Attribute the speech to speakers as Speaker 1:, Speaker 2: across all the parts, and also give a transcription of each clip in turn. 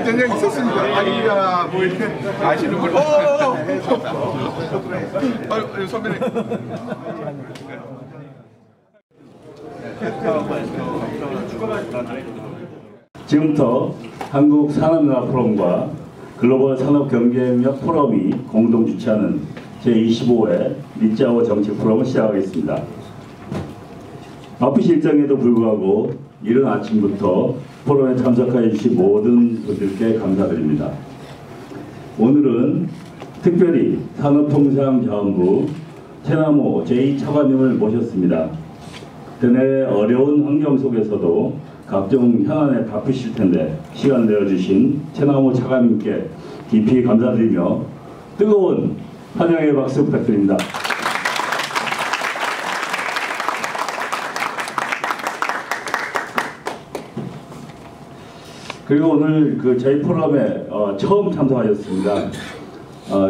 Speaker 1: 그냥 있었습니다. 아니야 뭐 이렇게 아시는 걸. 선배님.
Speaker 2: 지금부터 한국산업연합-포럼과 글로벌 산업경제협력 포럼이 공동 주최하는 제25회 리짜오 정책 포럼을 시작하겠습니다. 바쁘신 일정에도 불구하고 이른 아침부터 포럼에 참석해 주신 모든 분들께 감사드립니다. 오늘은 특별히 산업통상자원부 최남호 제2차관님을 모셨습니다. 그때 어려운 환경 속에서도 각종 현안에 바쁘실 텐데 시간 내어주신 최남호 차관님께 깊이 감사드리며 뜨거운 환영의 박수 부탁드립니다. 그리고 오늘 저희 포럼에 처음 참석하셨습니다.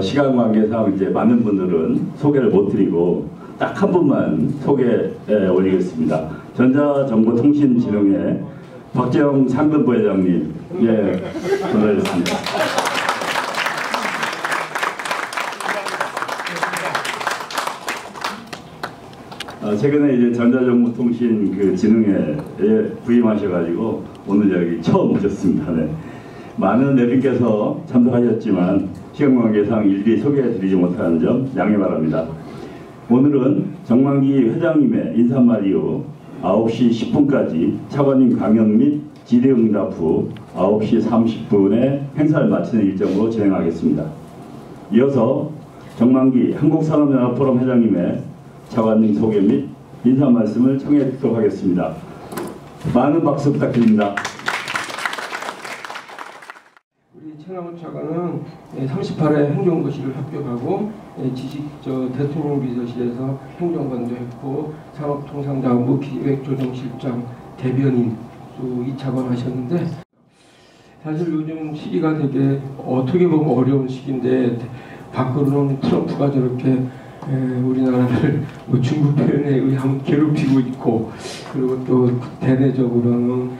Speaker 2: 시간 관계상 이제 많은 분들은 소개를 못 드리고 딱 한 분만 소개해 올리겠습니다. 전자정보통신진흥회 박재영 상근부회장님, 전화드렸습니다. 최근에 이제 전자정보통신 진흥회에 부임하셔가지고 오늘 여기 처음 오셨습니다. 네. 많은 내빈께서 참석하셨지만 시간 관계상 일일이 소개해드리지 못하는 점 양해 바랍니다. 오늘은 정만기 회장님의 인사말 이후 9시 10분까지 차관님 강연 및 질의응답 후 9시 30분에 행사를 마치는 일정으로 진행하겠습니다. 이어서 정만기 한국산업연합-포럼 회장님의 차관님 소개 및 인사 말씀을 청해 듣도록 하겠습니다. 많은 박수 부탁드립니다.
Speaker 3: 우리 최남호 차관은 38회 행정고시를 합격하고 대통령 비서실에서 행정관도 했고 산업통상자원부 기획조정실장 대변인 또 2차관 하셨는데, 사실 요즘 시기가 되게 어떻게 보면 어려운 시기인데 밖으로는 트럼프가 저렇게 우리나라를 중국 표현에 의하면 괴롭히고 있고, 그리고 또 대내적으로는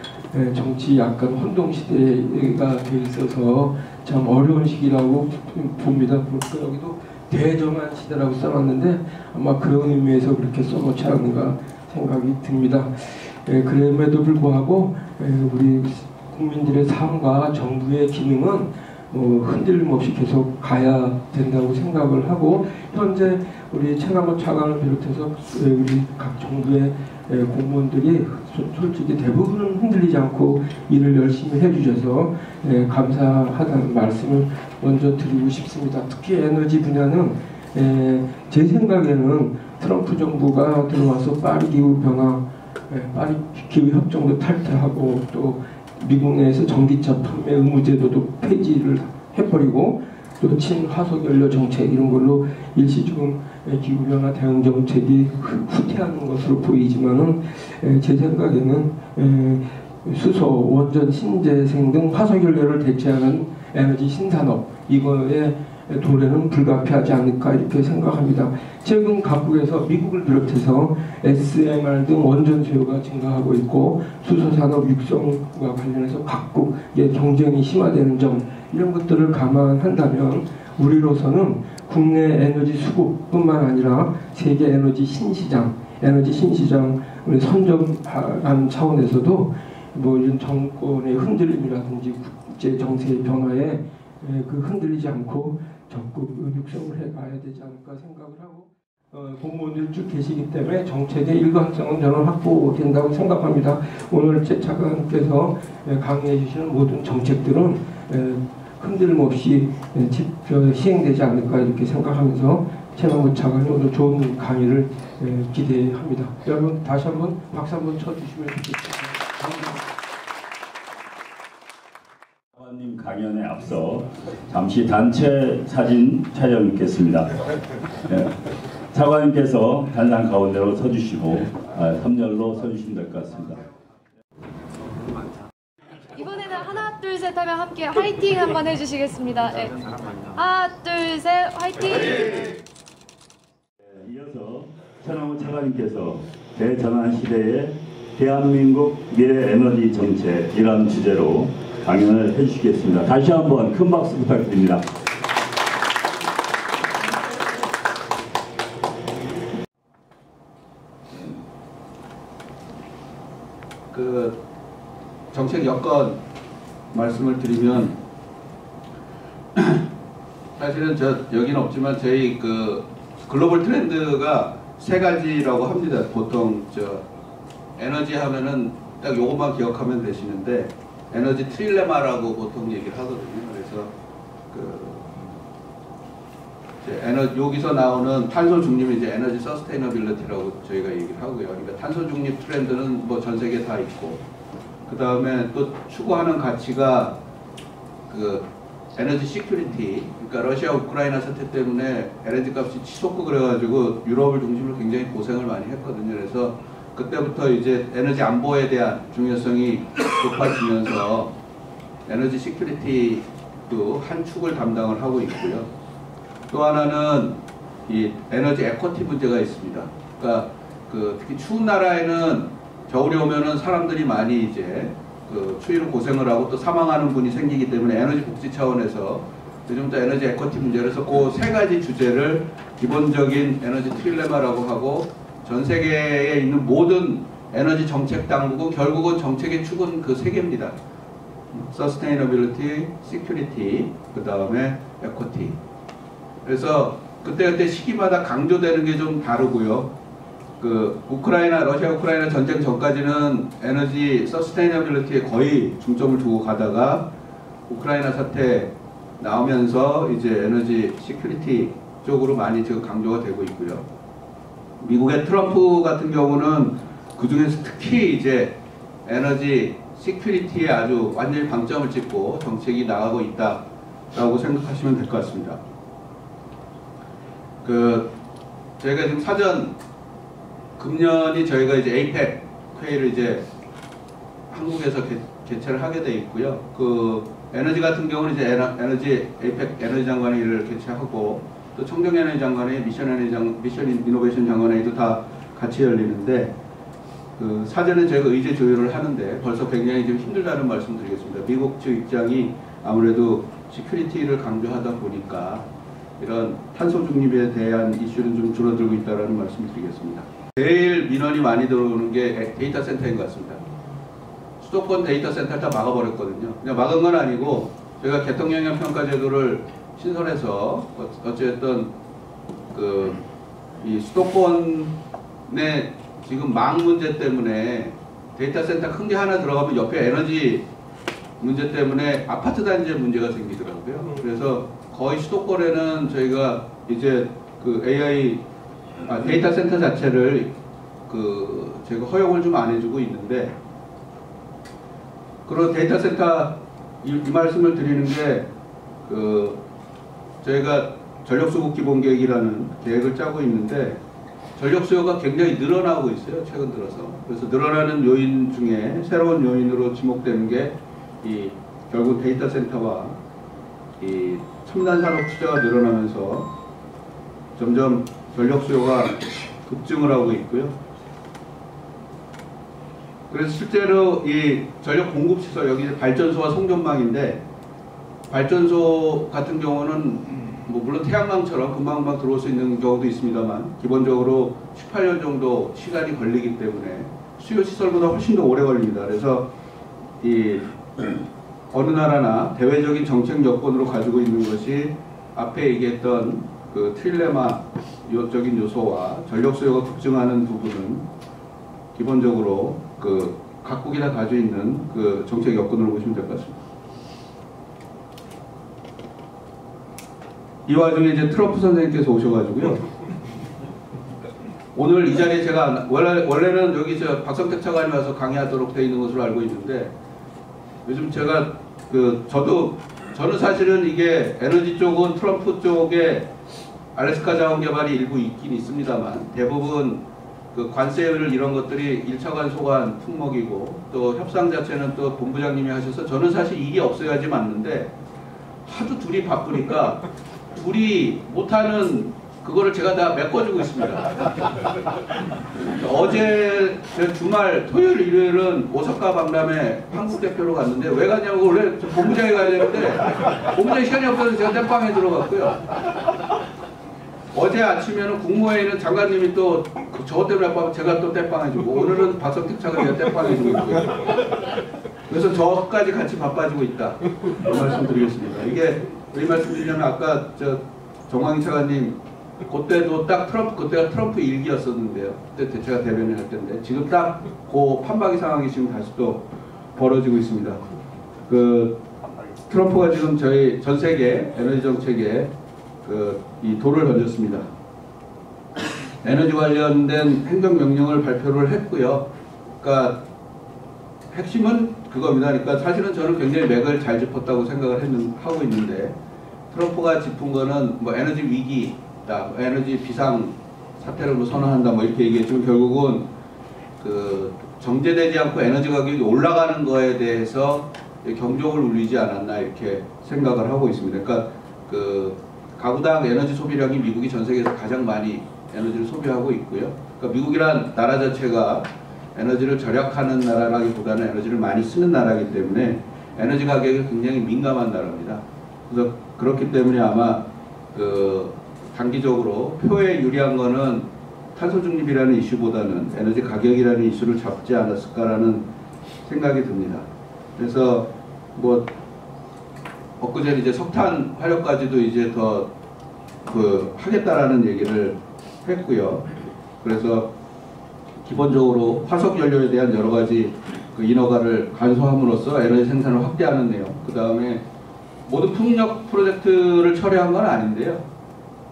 Speaker 3: 정치 약간 혼동시대가 돼 있어서 참 어려운 시기라고 봅니다. 그러니까 여기도 대정한 시대라고 써놨는데 아마 그런 의미에서 그렇게 써놓지 않은가 생각이 듭니다. 그럼에도 불구하고 우리 국민들의 삶과 정부의 기능은 흔들림 없이 계속 가야 된다고 생각을 하고, 현재 우리 최남호 차관을 비롯해서 우리 각 정부의 공무원들이 솔직히 대부분은 흔들리지 않고 일을 열심히 해주셔서 감사하다는 말씀을 먼저 드리고 싶습니다. 특히 에너지 분야는 제 생각에는 트럼프 정부가 들어와서 파리 기후 변화, 파리 기후 협정도 탈퇴하고 또 미국 내에서 전기차 판매 의무제도도 폐지를 해버리고 또 친화석연료 정책 이런 걸로 일시적인 기후변화 대응 정책이 후퇴하는 것으로 보이지만은 제 생각에는 수소, 원전, 신재생 등 화석연료를 대체하는 에너지 신산업 이거에 도래는 불가피하지 않을까 이렇게 생각합니다. 최근 각국에서 미국을 비롯해서 SMR 등 원전 수요가 증가하고 있고 수소산업 육성과 관련해서 각국의 경쟁이 심화되는 점, 이런 것들을 감안한다면 우리로서는 국내 에너지 수급뿐만 아니라 세계 에너지 신시장을 선점하는 차원에서도 이런 정권의 흔들림이라든지 국제 정세의 변화에 흔들리지 않고 적극 육성을 해가야 되지 않을까 생각을 하고, 공무원들 쭉 계시기 때문에 정책의 일관성은 저는 확보된다고 생각합니다. 오늘 제 차관께서 강의해 주시는 모든 정책들은 흔들림 없이 시행되지 않을까 이렇게 생각하면서 최남호 차관이 오늘 좋은 강의를 기대합니다. 여러분 다시 한번 박수 한번 쳐주시면 좋겠습니다.
Speaker 2: 차관님 강연에 앞서 잠시 단체 사진 촬영 있겠습니다. 차관님께서 단상 가운데로 서주시고 3열로 서주시면 될 것 같습니다.
Speaker 4: 이번에는 하나 둘 셋 하면 함께 화이팅 한번 해주시겠습니다. 네. 하나 둘 셋 화이팅!
Speaker 2: 이어서 최남호 차관님께서 대전환 시대의 대한민국 미래 에너지 정책이라는 주제로 강연을 해주시겠습니다. 다시 한번 큰 박수 부탁드립니다.
Speaker 5: 그 정책 여건 말씀을 드리면 사실은 여기는 없지만 저희 그 글로벌 트렌드가 세 가지라고 합니다. 보통 에너지 하면은 딱 요것만 기억하면 되시는데 에너지 트릴레마라고 보통 얘기를 하거든요. 그래서 여기서 나오는 탄소 중립이 이제 에너지 서스테이너빌리티라고 저희가 얘기를 하고요. 그러니까 탄소 중립 트렌드는 뭐 전 세계 다 있고, 그 다음에 또 추구하는 가치가 그 에너지 시큐리티, 그러니까 러시아 우크라이나 사태 때문에 에너지 값이 치솟고 그래가지고 유럽을 중심으로 굉장히 고생을 많이 했거든요. 그래서 그때부터 이제 에너지 안보에 대한 중요성이 높아지면서 에너지 시큐리티도 한 축을 담당을 하고 있고요. 또 하나는 이 에너지 에쿼티 문제가 있습니다. 그러니까 특히 추운 나라에는 겨울이 오면은 사람들이 많이 이제 추위로 고생을 하고 또 사망하는 분이 생기기 때문에 에너지 복지 차원에서 요즘부터 에너지 에쿼티 문제, 그래서 그 세 가지 주제를 기본적인 에너지 트릴레마라고 하고 전 세계에 있는 모든 에너지 정책 당국은 결국은 정책의 축은 그 세 개입니다. 서스테이너빌리티, 시큐리티, 그 다음에 에쿼티. 그래서 그때 시기마다 강조되는 게 좀 다르고요. 러시아 우크라이나 전쟁 전까지는 에너지 서스테이너빌리티에 거의 중점을 두고 가다가 우크라이나 사태 나오면서 이제 에너지 시큐리티 쪽으로 많이 지금 강조가 되고 있고요. 미국의 트럼프 같은 경우는 그 중에서 특히 이제 에너지 시큐리티에 아주 완전히 방점을 찍고 정책이 나가고 있다라고 생각하시면 될 것 같습니다. 저희가 지금 금년이 저희가 이제 에이펙 회의를 이제 한국에서 개최를 하게 돼 있고요. 에너지 같은 경우는 이제 에이펙 에너지 장관회의를 개최하고 또 청정 에너지 장관회의, 미션 이노베이션 장관회의도 다 같이 열리는데 사전에 저희가 의제 조율을 하는데 벌써 굉장히 좀 힘들다는 말씀 드리겠습니다. 미국 측 입장이 아무래도 시큐리티를 강조하다 보니까 이런 탄소 중립에 대한 이슈는 좀 줄어들고 있다는 말씀을 드리겠습니다. 제일 민원이 많이 들어오는 게 데이터 센터인 것 같습니다. 수도권 데이터 센터를 다 막아버렸거든요. 그냥 막은 건 아니고 저희가 개통영향 평가 제도를 신설해서 어쨌든 이 수도권의 지금 망 문제 때문에 데이터 센터 큰 게 하나 들어가면 옆에 에너지 문제 때문에 아파트 단지에 문제가 생기더라고요. 그래서 거의 수도권에는 저희가 이제 데이터 센터 자체를 제가 허용을 좀 안 해주고 있는데, 그런 데이터 센터 이 말씀을 드리는 게 저희가 전력수급 기본계획이라는 계획을 짜고 있는데 전력 수요가 굉장히 늘어나고 있어요, 최근 들어서. 그래서 늘어나는 요인 중에 새로운 요인으로 지목되는 게 결국 데이터 센터와 이 첨단 산업 투자가 늘어나면서 점점 전력 수요가 급증을 하고 있고요. 그래서 실제로 이 전력 공급 시설, 여기 발전소와 송전망인데, 발전소 같은 경우는 물론 태양광처럼 금방금방 들어올 수 있는 경우도 있습니다만 기본적으로 18년 정도 시간이 걸리기 때문에 수요 시설보다 훨씬 더 오래 걸립니다. 그래서 어느 나라나 대외적인 정책 여건으로 가지고 있는 것이 앞에 얘기했던 트릴레마적인 요소와 전력 수요가 급증하는 부분은 기본적으로 각국이 다 가지고 있는 정책 여건으로 보시면 될 것 같습니다. 이 와중에 이제 트럼프 선생님께서 오셔가지고요. 오늘 이 자리에 제가 원래는 여기 박성택 차관이 와서 강의하도록 되어 있는 것으로 알고 있는데, 요즘 제가 저는 사실은 이게 에너지 쪽은 트럼프 쪽에 알래스카 자원 개발이 일부 있긴 있습니다만 대부분 관세율 이런 것들이 1차관 소관 품목이고 또 협상 자체는 또 본부장님이 하셔서 저는 사실 일이 없어야지 맞는데 하도 둘이 바쁘니까 둘이 못하는 그거를 제가 다 메꿔주고 있습니다. 어제 주말 토요일 일요일은 오사카 박람회 한국 대표로 갔는데 왜 갔냐고 원래 본부장에 가야 되는데 본부장 시간이 없어서 제가 땜빵에 들어갔고요. 어제 아침에는 국무회의는 장관님이 또 저 때문에 아빠가 제가 또 땜빵해주고 오늘은 박성택 차관이 땜빵해주고 있고요. 그래서 저까지 같이 바빠지고 있다. 이 말씀 드리겠습니다. 이게 왜 말씀드리냐면 아까 정광희 차관님 그때도 딱 그때가 트럼프 일기였었는데요. 그때 제가 대변을 할 텐데 지금 딱 그 판박이 상황이 지금 다시 또 벌어지고 있습니다. 트럼프가 지금 저희 전 세계 에너지 정책에 이 돌을 던졌습니다. 에너지 관련된 행정명령을 발표를 했고요. 그러니까 핵심은 그겁니다. 그러니까 사실은 저는 굉장히 맥을 잘 짚었다고 생각을 하고 있는데 트럼프가 짚은 거는 뭐 에너지 위기다, 에너지 비상 사태를 뭐 선언한다, 뭐 이렇게 얘기했지만 결국은 정제되지 않고 에너지 가격이 올라가는 거에 대해서 경종을 울리지 않았나 이렇게 생각을 하고 있습니다. 그러니까 가구당 에너지 소비량이 미국이 전 세계에서 가장 많이 에너지를 소비하고 있고요. 그러니까 미국이란 나라 자체가 에너지를 절약하는 나라라기보다는 에너지를 많이 쓰는 나라이기 때문에 에너지 가격이 굉장히 민감한 나라입니다. 그래서 그렇기 때문에 아마 단기적으로 표에 유리한 거는 탄소 중립이라는 이슈보다는 에너지 가격이라는 이슈를 잡지 않았을까라는 생각이 듭니다. 그래서 뭐 엊그제 이제 석탄 화력까지도 이제 더 하겠다라는 얘기를 했고요. 그래서 기본적으로 화석 연료에 대한 여러 가지 인허가를 간소함으로써 에너지 생산을 확대하는 내용. 그 다음에 모든 풍력 프로젝트를 철회한 건 아닌데요.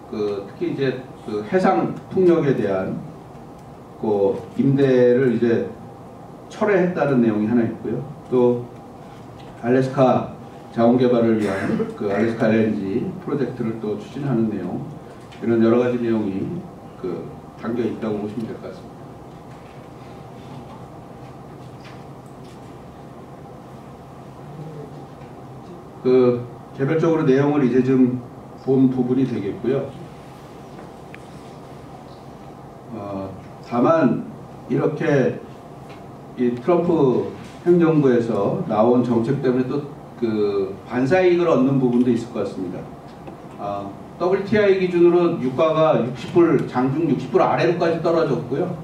Speaker 5: 특히 이제 해상 풍력에 대한 임대를 이제 철회했다는 내용이 하나 있고요. 또 알래스카 자원 개발을 위한 알래스카 LNG 프로젝트를 또 추진하는 내용, 이런 여러 가지 내용이 담겨 있다고 보시면 될 것 같습니다. 개별적으로 내용을 이제 좀 본 부분이 되겠고요. 다만 이렇게 이 트럼프 행정부에서 나온 정책 때문에 또 반사이익을 얻는 부분도 있을 것 같습니다. WTI 기준으로 유가가 60불, 장중 60불 아래로까지 떨어졌고요.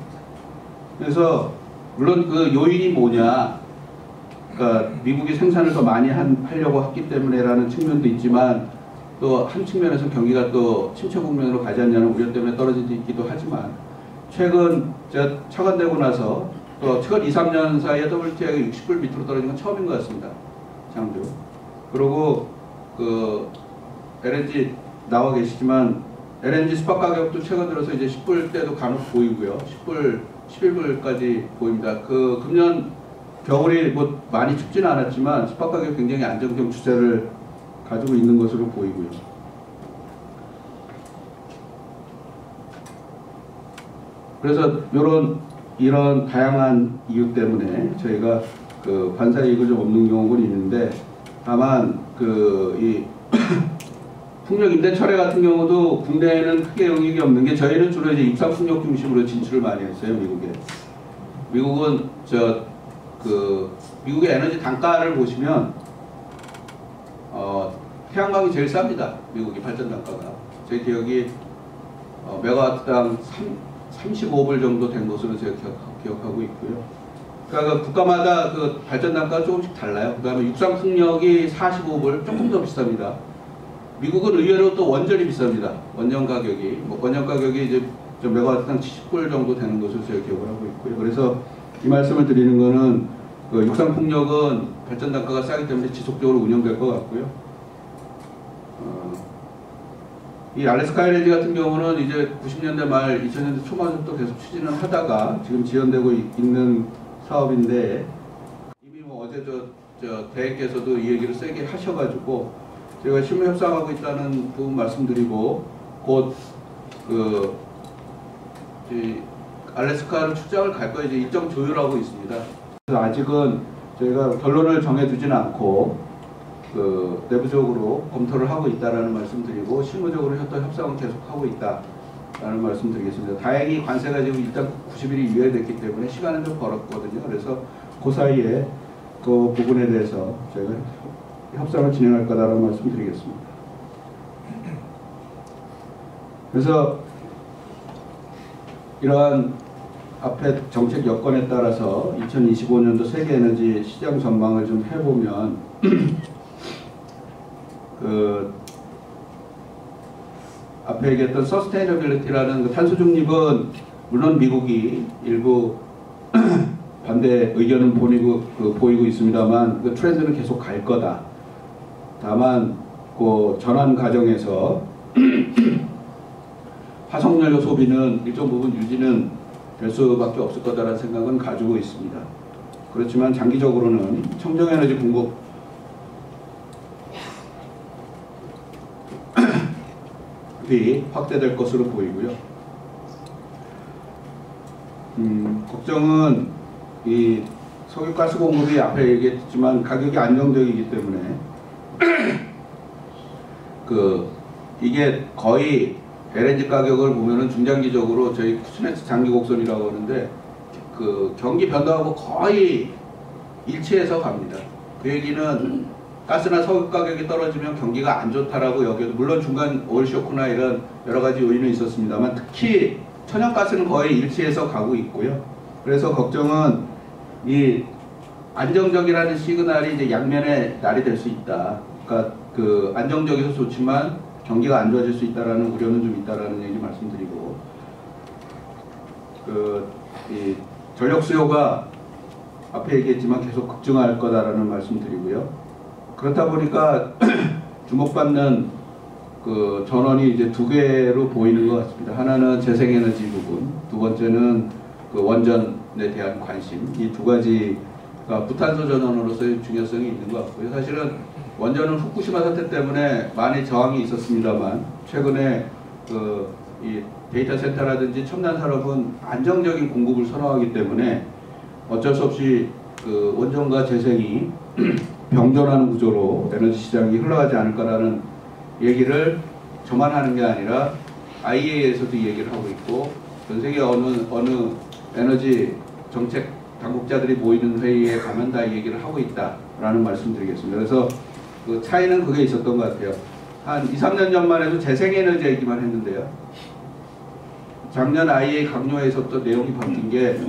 Speaker 5: 그래서 물론 요인이 뭐냐, 그러니까 미국이 생산을 더 많이 하려고 했기 때문에라는 측면도 있지만 또 한 측면에서 경기가 또 침체 국면으로 가지 않냐는 우려 때문에 떨어지기도 하지만 최근 차관되고 나서 또 최근 2, 3년 사이에 WTI가 60불 밑으로 떨어진 건 처음인 것 같습니다. 장주. 그리고 LNG 나와 계시지만 LNG 스팟 가격도 최근 들어서 이제 10불 대도 간혹 보이고요. 10불, 11불까지 보입니다. 금년 겨울이 뭐 많이 춥지는 않았지만 스팟 가격 굉장히 안정적 추세를 가지고 있는 것으로 보이고요. 그래서 이런 다양한 이유 때문에 저희가 반사이익을 좀 얻는 경우는 있는데, 다만 이 풍력 임대 철회 같은 경우도 국내에는 크게 영향이 없는 게, 저희는 주로 이제 입상 풍력 중심으로 진출을 많이 했어요. 미국은 미국의 에너지 단가를 보시면 태양광이 제일 쌉니다. 미국이 발전 단가가. 제 기억이 메가와트당 35불 정도 된 것으로 제가 기억하고 있고요. 그러니까 국가마다 발전 단가가 조금씩 달라요. 그 다음에 육상 풍력이 45불, 조금 더 비쌉니다. 미국은 의외로 또 원전이 비쌉니다. 원전 가격이 이제 메가와트당 70불 정도 되는 것으로 제가 기억을 하고 있고요. 그래서 이 말씀을 드리는 거는 육상 풍력은 발전 단가가 싸기 때문에 지속적으로 운영될 것 같고요. 이 알래스카 LNG 같은 경우는 이제 90년대 말 2000년대 초반부터 계속 추진을 하다가 지금 지연되고 있는 사업인데, 이미 뭐 어제 대회께서도 이 얘기를 세게 하셔가지고 제가 실무 협상하고 있다는 부분 말씀드리고, 곧 알래스카를 출장을 갈 거에 이제 일정 조율하고 있습니다. 그래서 아직은 저희가 결론을 정해두지는 않고 내부적으로 검토를 하고 있다라는 말씀드리고, 실무적으로 협상은 계속하고 있다, 라는 말씀 드리겠습니다. 다행히 관세가 지금 일단 90일이 유예됐기 때문에 시간은 좀 벌었거든요. 그래서 그 사이에 그 부분에 대해서 저희가 협상을 진행할 거다라는 말씀 드리겠습니다. 그래서 이러한 앞에 정책 여건에 따라서 2025년도 세계 에너지 시장 전망을 좀 해보면 그 앞에 얘기했던 서스테이너빌리티라는 그 탄소 중립은 물론 미국이 일부 반대 의견은 보이고 있습니다만 그 트렌드는 계속 갈 거다. 다만 그 전환 과정에서 화석연료 소비는 일정 부분 유지는 될 수밖에 없을 거다라는 생각은 가지고 있습니다. 그렇지만 장기적으로는 청정에너지 공급이 확대될 것으로 보이고요. 걱정은 이 석유가스 공급이 앞에 얘기했지만 가격이 안정적이기 때문에 이게 거의 LNG 가격을 보면은 중장기적으로 저희 쿠스네츠 장기 곡선이라고 하는데 그 경기 변동하고 거의 일치해서 갑니다. 그 얘기는 가스나 석유 가격이 떨어지면 경기가 안 좋다라고 여겨도 물론 중간 오일 쇼크나 이런 여러 가지 요인은 있었습니다만 특히 천연가스는 거의 일치해서 가고 있고요. 그래서 걱정은 이 안정적이라는 시그널이 이제 양면의 날이 될 수 있다. 그러니까 그 안정적이서 좋지만 경기가 안 좋아질 수 있다라는 우려는 좀 있다라는 얘기 말씀드리고, 이 전력 수요가 앞에 얘기했지만 계속 급증할 거다라는 말씀드리고요. 그렇다 보니까 주목받는 그 전원이 이제 두 개로 보이는 것 같습니다. 하나는 재생에너지 부분, 두 번째는 그 원전에 대한 관심. 이 두 가지가 부탄소 전원으로서의 중요성이 있는 것 같고요. 사실은 원전은 후쿠시마 사태 때문에 많이 저항이 있었습니다만 최근에 이 데이터 센터라든지 첨단 산업은 안정적인 공급을 선호하기 때문에 어쩔 수 없이 그 원전과 재생이 병존하는 구조로 에너지 시장이 흘러가지 않을까라는 얘기를 저만 하는 게 아니라 IEA에서도 얘기를 하고 있고 전 세계 어느 에너지 정책 당국자들이 모이는 회의에 가면 다 얘기를 하고 있다라는 말씀드리겠습니다. 그래서 그 차이는 그게 있었던 것 같아요. 한 2, 3년 전만 해도 재생에너지 얘기만 했는데요. 작년 IEA 강요에서 또 내용이 바뀐 게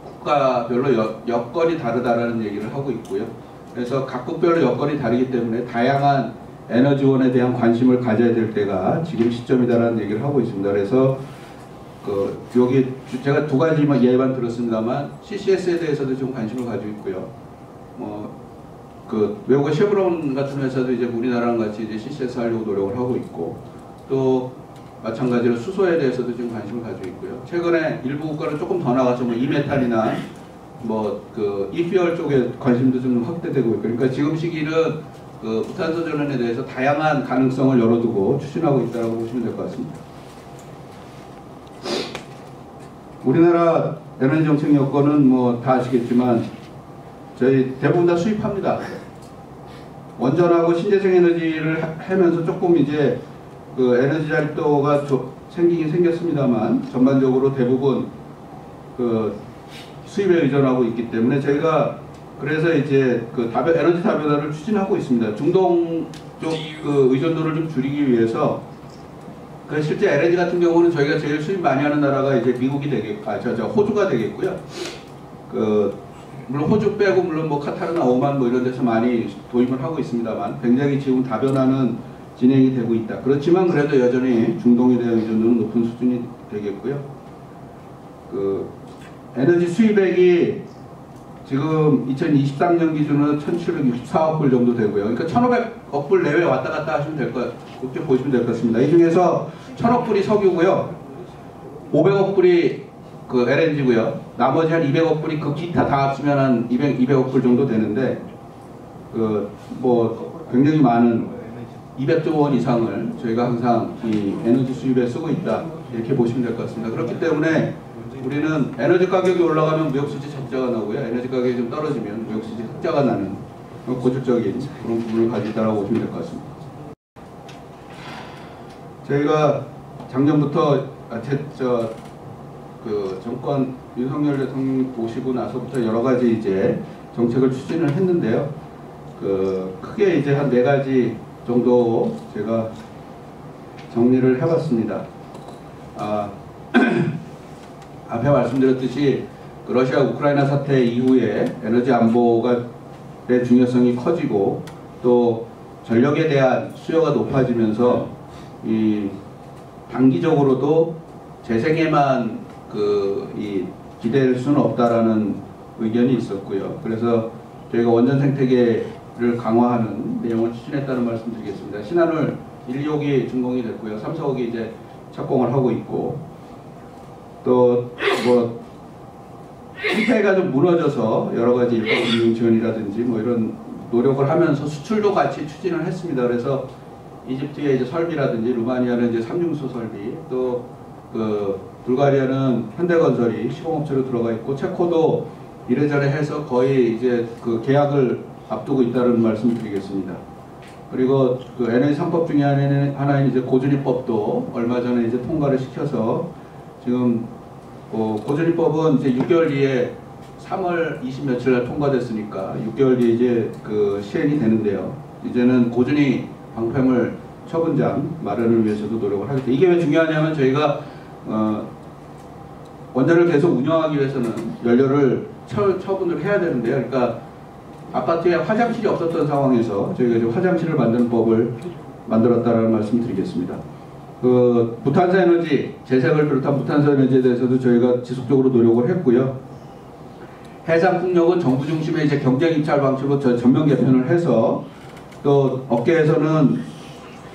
Speaker 5: 국가별로 여건이 다르다라는 얘기를 하고 있고요. 그래서 각국별로 여건이 다르기 때문에 다양한 에너지원에 대한 관심을 가져야 될 때가 지금 시점이다라는 얘기를 하고 있습니다. 그래서 여기 제가 두 가지만 예만 들었습니다만 CCS에 대해서도 좀 관심을 가지고 있고요. 외국의 쉐브론 같은 회사도 이제 우리나라랑 같이 이제 CCS 하려고 노력을 하고 있고, 또 마찬가지로 수소에 대해서도 좀 관심을 가지고 있고요. 최근에 일부 국가는 조금 더 나가서 이메탄이나 이퓨얼 쪽에 관심도 좀 확대되고 있고, 그러니까 지금 시기는 부탄소 전환에 대해서 다양한 가능성을 열어두고 추진하고 있다고 보시면 될 것 같습니다. 우리나라 에너지 정책 여건은 다 아시겠지만 저희 대부분 다 수입합니다. 원전하고 신재생 에너지를 하면서 조금 이제 에너지 자립도가 생기긴 생겼습니다만 전반적으로 대부분 수입에 의존하고 있기 때문에 저희가 그래서 이제 에너지 다변화를 추진하고 있습니다. 중동 쪽 의존도를 좀 줄이기 위해서 실제 LNG 같은 경우는 저희가 제일 수입 많이 하는 나라가 이제 미국이 호주가 되겠고요. 물론 호주 빼고 물론 카타르나 오만 이런 데서 많이 도입을 하고 있습니다만 굉장히 지금 다변화는 진행이 되고 있다. 그렇지만 그래도 여전히 중동에 대한 의존도는 높은 수준이 되겠고요. 에너지 수입액이 지금 2023년 기준으로 1,764억 불 정도 되고요. 그러니까 1,500억 불 내외 왔다 갔다 하시면 될 것, 그렇게 보시면 될 것 같습니다. 이 중에서 1,000억 불이 석유고요. 500억 불이 LNG고요. 나머지 한 200억 불이 기타 다 합치면 한 200억 불 정도 되는데, 굉장히 많은 200조 원 이상을 저희가 항상 이 에너지 수입에 쓰고 있다. 이렇게 보시면 될 것 같습니다. 그렇기 때문에 우리는 에너지 가격이 올라가면 무역수지 적자가 나고요. 에너지 가격이 좀 떨어지면 무역수지 흑자가 나는 고질적인 그런 부분을 가지고 있다고 보시면 될 것 같습니다. 저희가 작년부터 그 정권 윤석열 대통령 오시고 나서부터 여러 가지 이제 정책을 추진을 했는데요. 크게 이제 한 4가지 정도 제가 정리를 해봤습니다. 앞에 말씀드렸듯이 러시아 우크라이나 사태 이후에 에너지 안보가 의 중요성이 커지고 또 전력에 대한 수요가 높아지면서 이 단기적으로도 재생에만 기댈 수는 없다라는 의견이 있었고요. 그래서 저희가 원전 생태계를 강화하는 내용을 추진했다는 말씀드리겠습니다. 신한울 1, 2호기 준공이 됐고요. 3, 4호기 이제 착공을 하고 있고, 또 생태가 좀 무너져서 여러 가지 일반금융 지원이라든지 이런 노력을 하면서 수출도 같이 추진을 했습니다. 그래서 이집트의 이제 설비라든지 루마니아는 이제 삼중수 설비, 또 불가리아는 현대건설이 시공업체로 들어가 있고, 체코도 이래저래 해서 거의 이제 계약을 앞두고 있다는 말씀을 드리겠습니다. 그리고 에너지 3법 중에 하나인 이제 고준위법도 얼마 전에 이제 통과를 시켜서 지금 고준위법은 이제 6개월 뒤에 3월 20 며칠 날 통과됐으니까 6개월 뒤에 이제 시행이 되는데요. 이제는 고준위 방패물 처분장 마련을 위해서도 노력을 하겠다. 이게 왜 중요하냐면 저희가 원전을 계속 운영하기 위해서는 연료를 처분을 해야 되는데요. 그러니까 아파트에 화장실이 없었던 상황에서 저희가 지금 화장실을 만드는 법을 만들었다는 말씀을 드리겠습니다. 무탄소 에너지, 재생을 비롯한 무탄소 에너지에 대해서도 저희가 지속적으로 노력을 했고요. 해상풍력은 정부 중심의 이제 경쟁 입찰 방식으로 전면 개편을 해서, 또 업계에서는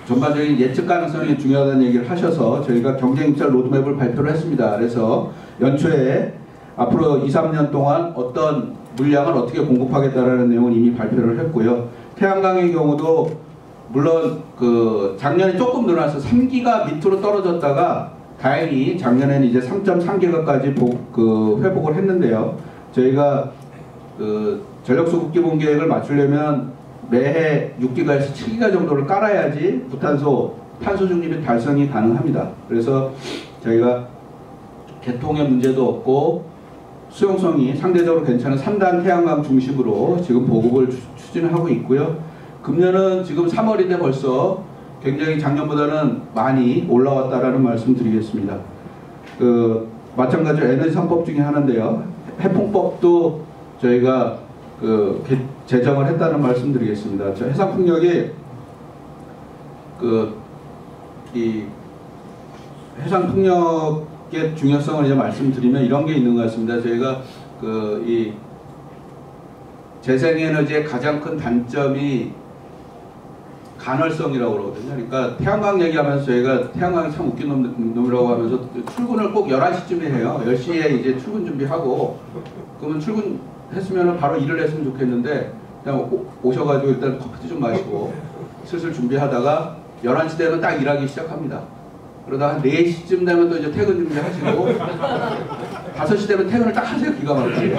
Speaker 5: 전반적인 예측 가능성이 중요하다는 얘기를 하셔서 저희가 경쟁 입찰 로드맵을 발표를 했습니다. 그래서 연초에 앞으로 2, 3년 동안 어떤 물량을 어떻게 공급하겠다라는 내용은 이미 발표를 했고요. 태양광의 경우도 물론 작년에 조금 늘어나서 3기가 밑으로 떨어졌다가 다행히 작년에는 이제 3.3기가까지 회복을 했는데요. 저희가 전력수급 기본 계획을 맞추려면 매해 6기가에서 7기가 정도를 깔아야지 탄소 중립의 달성이 가능합니다. 그래서 저희가 개통의 문제도 없고 수용성이 상대적으로 괜찮은 3단 태양광 중심으로 지금 보급을 추진하고 있고요. 금년은 지금 3월인데 벌써 굉장히 작년보다는 많이 올라왔다라는 말씀 드리겠습니다. 마찬가지로 에너지 3법 중에 하나인데요. 해풍법도 저희가 제정을 했다는 말씀 드리겠습니다. 해상풍력이 이 해상풍력의 중요성을 이제 말씀드리면 이런 게 있는 것 같습니다. 저희가 이 재생에너지의 가장 큰 단점이 간헐성이라고 그러거든요. 그러니까 태양광 얘기하면서 저희가 태양광이 참 웃긴 놈이라고 하면서 출근을 꼭 11시쯤에 해요. 10시에 이제 출근 준비하고, 그러면 출근했으면 바로 일을 했으면 좋겠는데 그냥 오셔가지고 일단 커피도 좀 마시고 슬슬 준비하다가 11시 되면 딱 일하기 시작합니다. 그러다 한 4시쯤 되면 또 이제 퇴근 준비하시고 5시 되면 퇴근을 딱 하세요. 기가 막히게.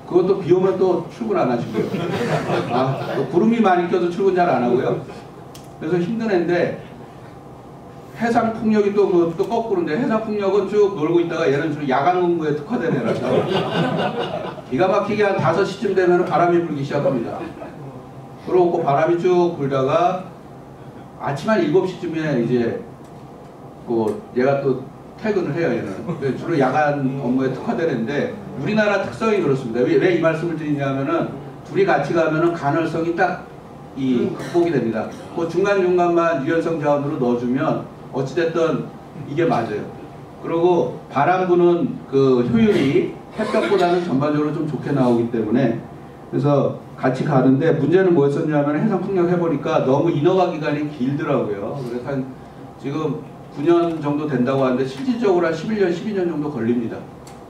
Speaker 5: 그것도 비 오면 또 출근 안 하시고요. 또 구름이 많이 껴도 출근 잘 안 하고요. 그래서 힘든 애인데, 해상풍력이 또 거꾸로인데, 해상풍력은 쭉 놀고 있다가 얘는 주로 야간 근무에 특화된 애라서 기가 막히게 한 5시쯤 되면 바람이 불기 시작합니다. 그러고 바람이 쭉 불다가 아침 한 7시쯤에 이제 얘가 또 퇴근을 해요. 얘는 주로 야간 업무에 특화되는데, 우리나라 특성이 그렇습니다. 왜 이 말씀을 드리냐면은 둘이 같이 가면은 간헐성이 딱 극복이 됩니다. 중간중간만 유연성 자원으로 넣어주면 어찌됐든 이게 맞아요. 그리고 바람 부는 효율이 햇볕보다는 전반적으로 좀 좋게 나오기 때문에, 그래서 같이 가는데, 문제는 뭐였었냐면 해상풍력 해보니까 너무 인허가 기간이 길더라고요. 그래서 지금 9년 정도 된다고 하는데 실질적으로 한 11년, 12년 정도 걸립니다.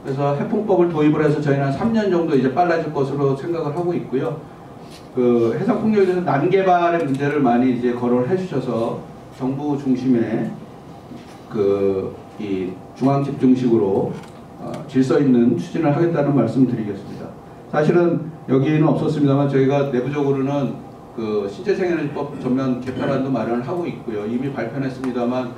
Speaker 5: 그래서 해풍법을 도입을 해서 저희는 한 3년 정도 이제 빨라질 것으로 생각을 하고 있고요. 해상풍력에 대해서 난개발의 문제를 많이 이제 거론을 해주셔서 정부 중심의 이 중앙집중식으로 질서 있는 추진을 하겠다는 말씀 드리겠습니다. 사실은 여기는 없었습니다만 저희가 내부적으로는 신재생에너지법 전면 개편안도 마련을 하고 있고요. 이미 발표했습니다만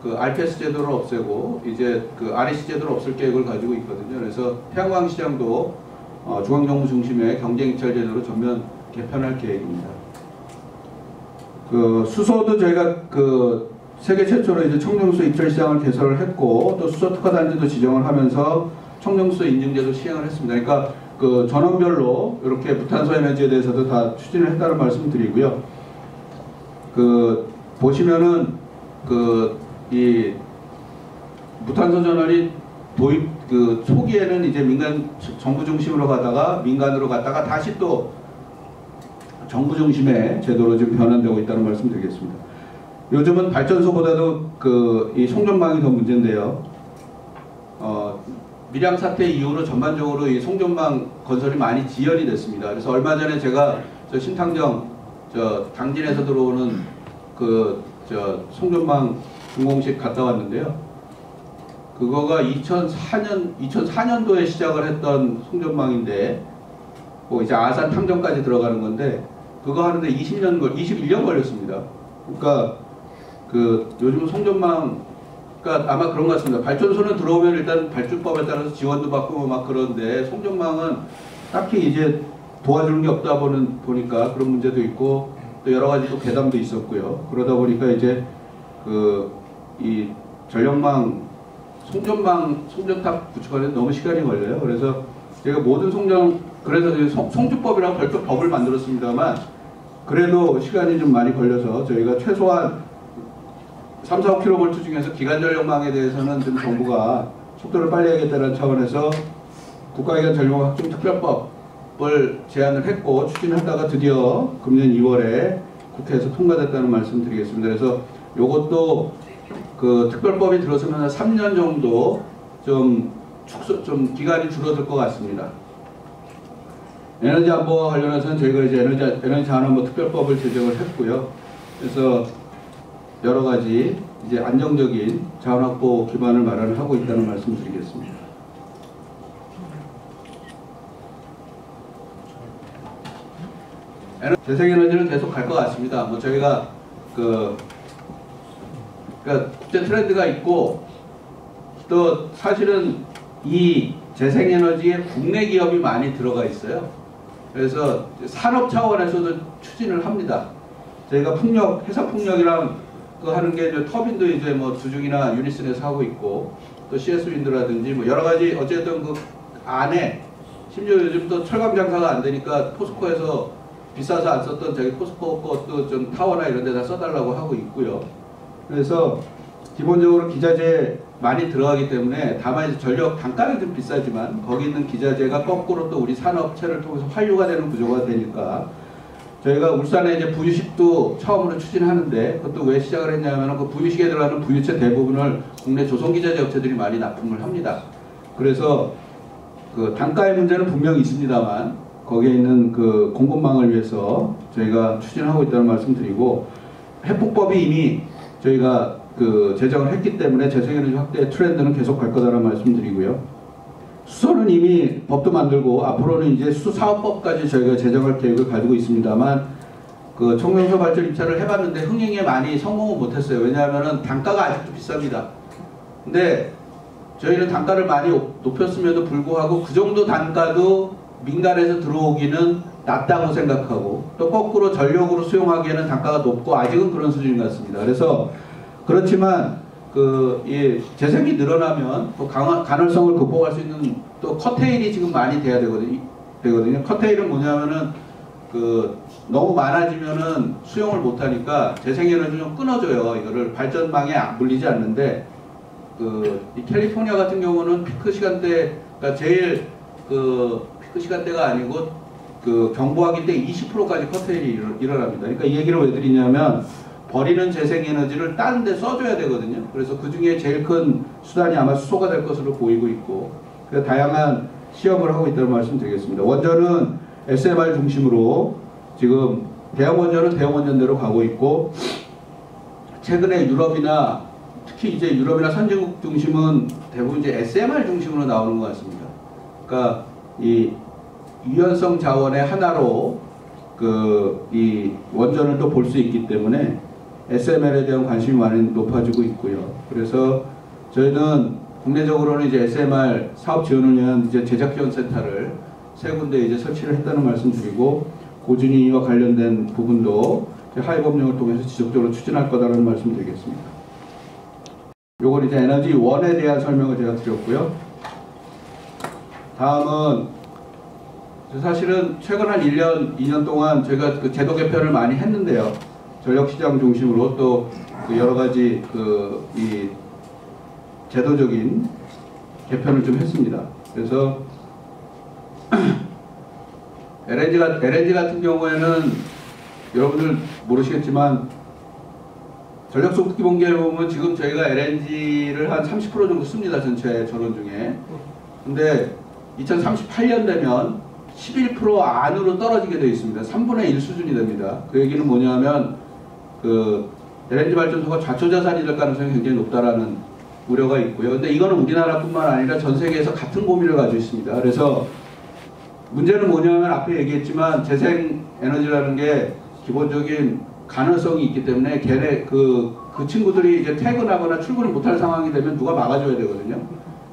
Speaker 5: 그 RPS 제도를 없애고 이제 그 REC 제도를 없앨 계획을 가지고 있거든요. 그래서 태양광 시장도 중앙정부 중심의 경쟁입찰 제도로 전면 개편할 계획입니다. 그 수소도 저희가 그 세계 최초로 이제 청정수 입찰 시장을 개설을 했고 또 수소 특화 단지도 지정을 하면서 청정수 인증제도 시행을 했습니다. 그러니까 그 전원별로 이렇게 무탄소 에너지에 대해서도 다 추진을 했다는 말씀 드리고요. 그 보시면은 그 이 무탄소 전원이 도입 그 초기에는 이제 민간 정부 중심으로 가다가 민간으로 갔다가 다시 또 정부 중심의 제도로 지금 변환되고 있다는 말씀 드리겠습니다. 요즘은 발전소보다도 그 이 송전망이 더 문제인데요. 밀양 사태 이후로 전반적으로 이 송전망 건설이 많이 지연이 됐습니다. 그래서 얼마 전에 제가 저 신탕정 당진에서 들어오는 그 송전망 준공식 갔다 왔는데요. 그거가 2004년도에 시작을 했던 송전망인데 뭐 이제 아산 탕정까지 들어가는 건데 그거 하는데 21년 걸렸습니다. 그러니까 그 요즘 송전망 그러니까 아마 그런 것 같습니다. 발전소는 들어오면 일단 발주법에 따라서 지원도 받고 막 그런데 송전망은 딱히 이제 도와주는 게 없다 보니까 그런 문제도 있고 또 여러 가지 또 괴담도 있었고요. 그러다 보니까 이제 그 이 전력망 송전탑 구축하는데 너무 시간이 걸려요. 그래서 제가 모든 그래서 송주법이라고 별도 법을 만들었습니다만 그래도 시간이 좀 많이 걸려서 저희가 최소한 3, 4, 5kV 중에서 기간전력망에 대해서는 좀 정부가 속도를 빨리 하겠다는 차원에서 국가기관 전력 확충 특별법을 제안을 했고 추진하다가 드디어 금년 2월에 국회에서 통과됐다는 말씀 드리겠습니다. 그래서 이것도 그 특별법이 들어서면 한 3년 정도 좀 기간이 줄어들 것 같습니다. 에너지 안보와 관련해서는 저희가 이제 에너지 안보 특별법을 제정을 했고요. 그래서 여러 가지 이제 안정적인 자원 확보 기반을 마련을 하고 있다는 말씀 드리겠습니다. 재생에너지는 계속 갈 것 같습니다. 뭐 저희가 그러니까 국제 트렌드가 있고 또 사실은 이 재생에너지에 국내 기업이 많이 들어가 있어요. 그래서 산업 차원에서도 추진을 합니다. 저희가 해사 풍력이랑 그 하는 게 이제 터빈도 이제 뭐 두중이나 유니슨에서 하고 있고 또 CS 윈드라든지 뭐 여러 가지 어쨌든 그 안에 심지어 요즘 또 철강 장사가 안 되니까 포스코에서 비싸서 안 썼던 저기 포스코 것도 좀 타워나 이런 데다 써달라고 하고 있고요. 그래서 기본적으로 기자재 많이 들어가기 때문에 다만 이제 전력 단가는 좀 비싸지만 거기 있는 기자재가 거꾸로 또 우리 산업체를 통해서 환류가 되는 구조가 되니까 저희가 울산에 이제 부유식도 처음으로 추진하는데 그것도 왜 시작을 했냐면 그 부유식에 들어가는 부유체 대부분을 국내 조선기자재 업체들이 많이 납품을 합니다. 그래서 그 단가의 문제는 분명히 있습니다만 거기에 있는 그 공급망을 위해서 저희가 추진하고 있다는 말씀 드리고 해폭법이 이미 저희가 그 제정을 했기 때문에 재생에너지 확대 트렌드는 계속 갈 거다라는 말씀 드리고요. 수소는 이미 법도 만들고 앞으로는 이제 수사업법까지 저희가 제정할 계획을 가지고 있습니다만 그 청정수 발전 입찰을 해봤는데 흥행에 많이 성공은 못했어요. 왜냐하면 단가가 아직도 비쌉니다. 근데 저희는 단가를 많이 높였음에도 불구하고 그 정도 단가도 민간에서 들어오기는 낮다고 생각하고 또 거꾸로 전력으로 수용하기에는 단가가 높고 아직은 그런 수준 같습니다. 그래서 그렇지만 이 재생이 늘어나면 또 간헐성을 극복할 수 있는 또 커테일이 지금 많이 돼야 되거든요. 커테일은 뭐냐면은 너무 많아지면은 수용을 못하니까 재생에너지 좀 끊어줘요. 이거를 발전망에 물리지 않는데 이 캘리포니아 같은 경우는 피크 시간대가 제일 피크 시간대가 아니고 경보하기 때 20%까지 커테일이 일어납니다. 그러니까 이 얘기를 왜 드리냐면 버리는 재생에너지를 다른 데 써줘야 되거든요. 그래서 그 중에 제일 큰 수단이 아마 수소가 될 것으로 보이고 있고 그래서 다양한 시험을 하고 있다는 말씀 드리겠습니다. 원전은 SMR 중심으로 지금 대형 원전은 대형 원전대로 가고 있고 최근에 유럽이나 특히 이제 유럽이나 선진국 중심은 대부분 이제 SMR 중심으로 나오는 것 같습니다. 그러니까 이 유연성 자원의 하나로 이 원전을 또 볼 수 있기 때문에 SML에 대한 관심이 많이 높아지고 있고요. 그래서 저희는 국내적으로는 이제 SMR 사업 지원을 위한 이제 제작 지원 센터를 세 군데 이제 설치를 했다는 말씀드리고, 고준위와 관련된 부분도 하위 법령을 통해서 지속적으로 추진할 거다라는 말씀드리겠습니다. 요건 이제 에너지 1에 대한 설명을 제가 드렸고요. 다음은 사실은 최근 한 1년, 2년 동안 저희가 그 제도 개편을 많이 했는데요. 전력시장 중심으로 또 그 여러 가지 이 제도적인 개편을 좀 했습니다. 그래서 LNG 같은 경우에는 여러분들 모르시겠지만 전력소득기본계에 보면 지금 저희가 LNG를 한 30% 정도 씁니다. 전체 전원 중에. 근데 2038년 되면 11% 안으로 떨어지게 되어 있습니다. 3분의 1 수준이 됩니다. 그 얘기는 뭐냐면 LNG 발전소가 좌초자산이 될 가능성이 굉장히 높다라는 우려가 있고요. 근데 이거는 우리나라뿐만 아니라 전 세계에서 같은 고민을 가지고 있습니다. 그래서 문제는 뭐냐면 앞에 얘기했지만 재생에너지라는 게 기본적인 가능성이 있기 때문에 걔네 그 친구들이 이제 퇴근하거나 출근을 못할 상황이 되면 누가 막아줘야 되거든요.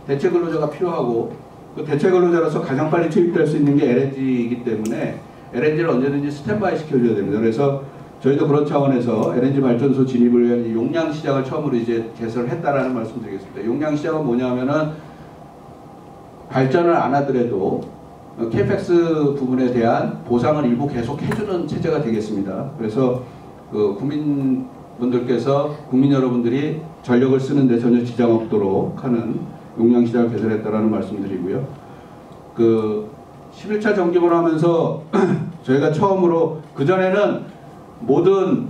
Speaker 5: 대체 근로자가 필요하고, 그 대체 근로자로서 가장 빨리 투입될 수 있는 게 LNG이기 때문에 LNG를 언제든지 스탠바이 시켜줘야 됩니다. 그래서 저희도 그런 차원에서 LNG 발전소 진입을 위한 용량 시장을 처음으로 이제 개설을 했다라는 말씀드리겠습니다. 용량 시장은 뭐냐면은 발전을 안 하더라도 캐펙스 부분에 대한 보상을 일부 계속 해주는 체제가 되겠습니다. 그래서 국민분들께서, 국민 여러분들이 전력을 쓰는데 전혀 지장 없도록 하는 용량 시장을 개설했다라는 말씀드리고요. 11차 정기를 하면서 저희가 처음으로, 그전에는 모든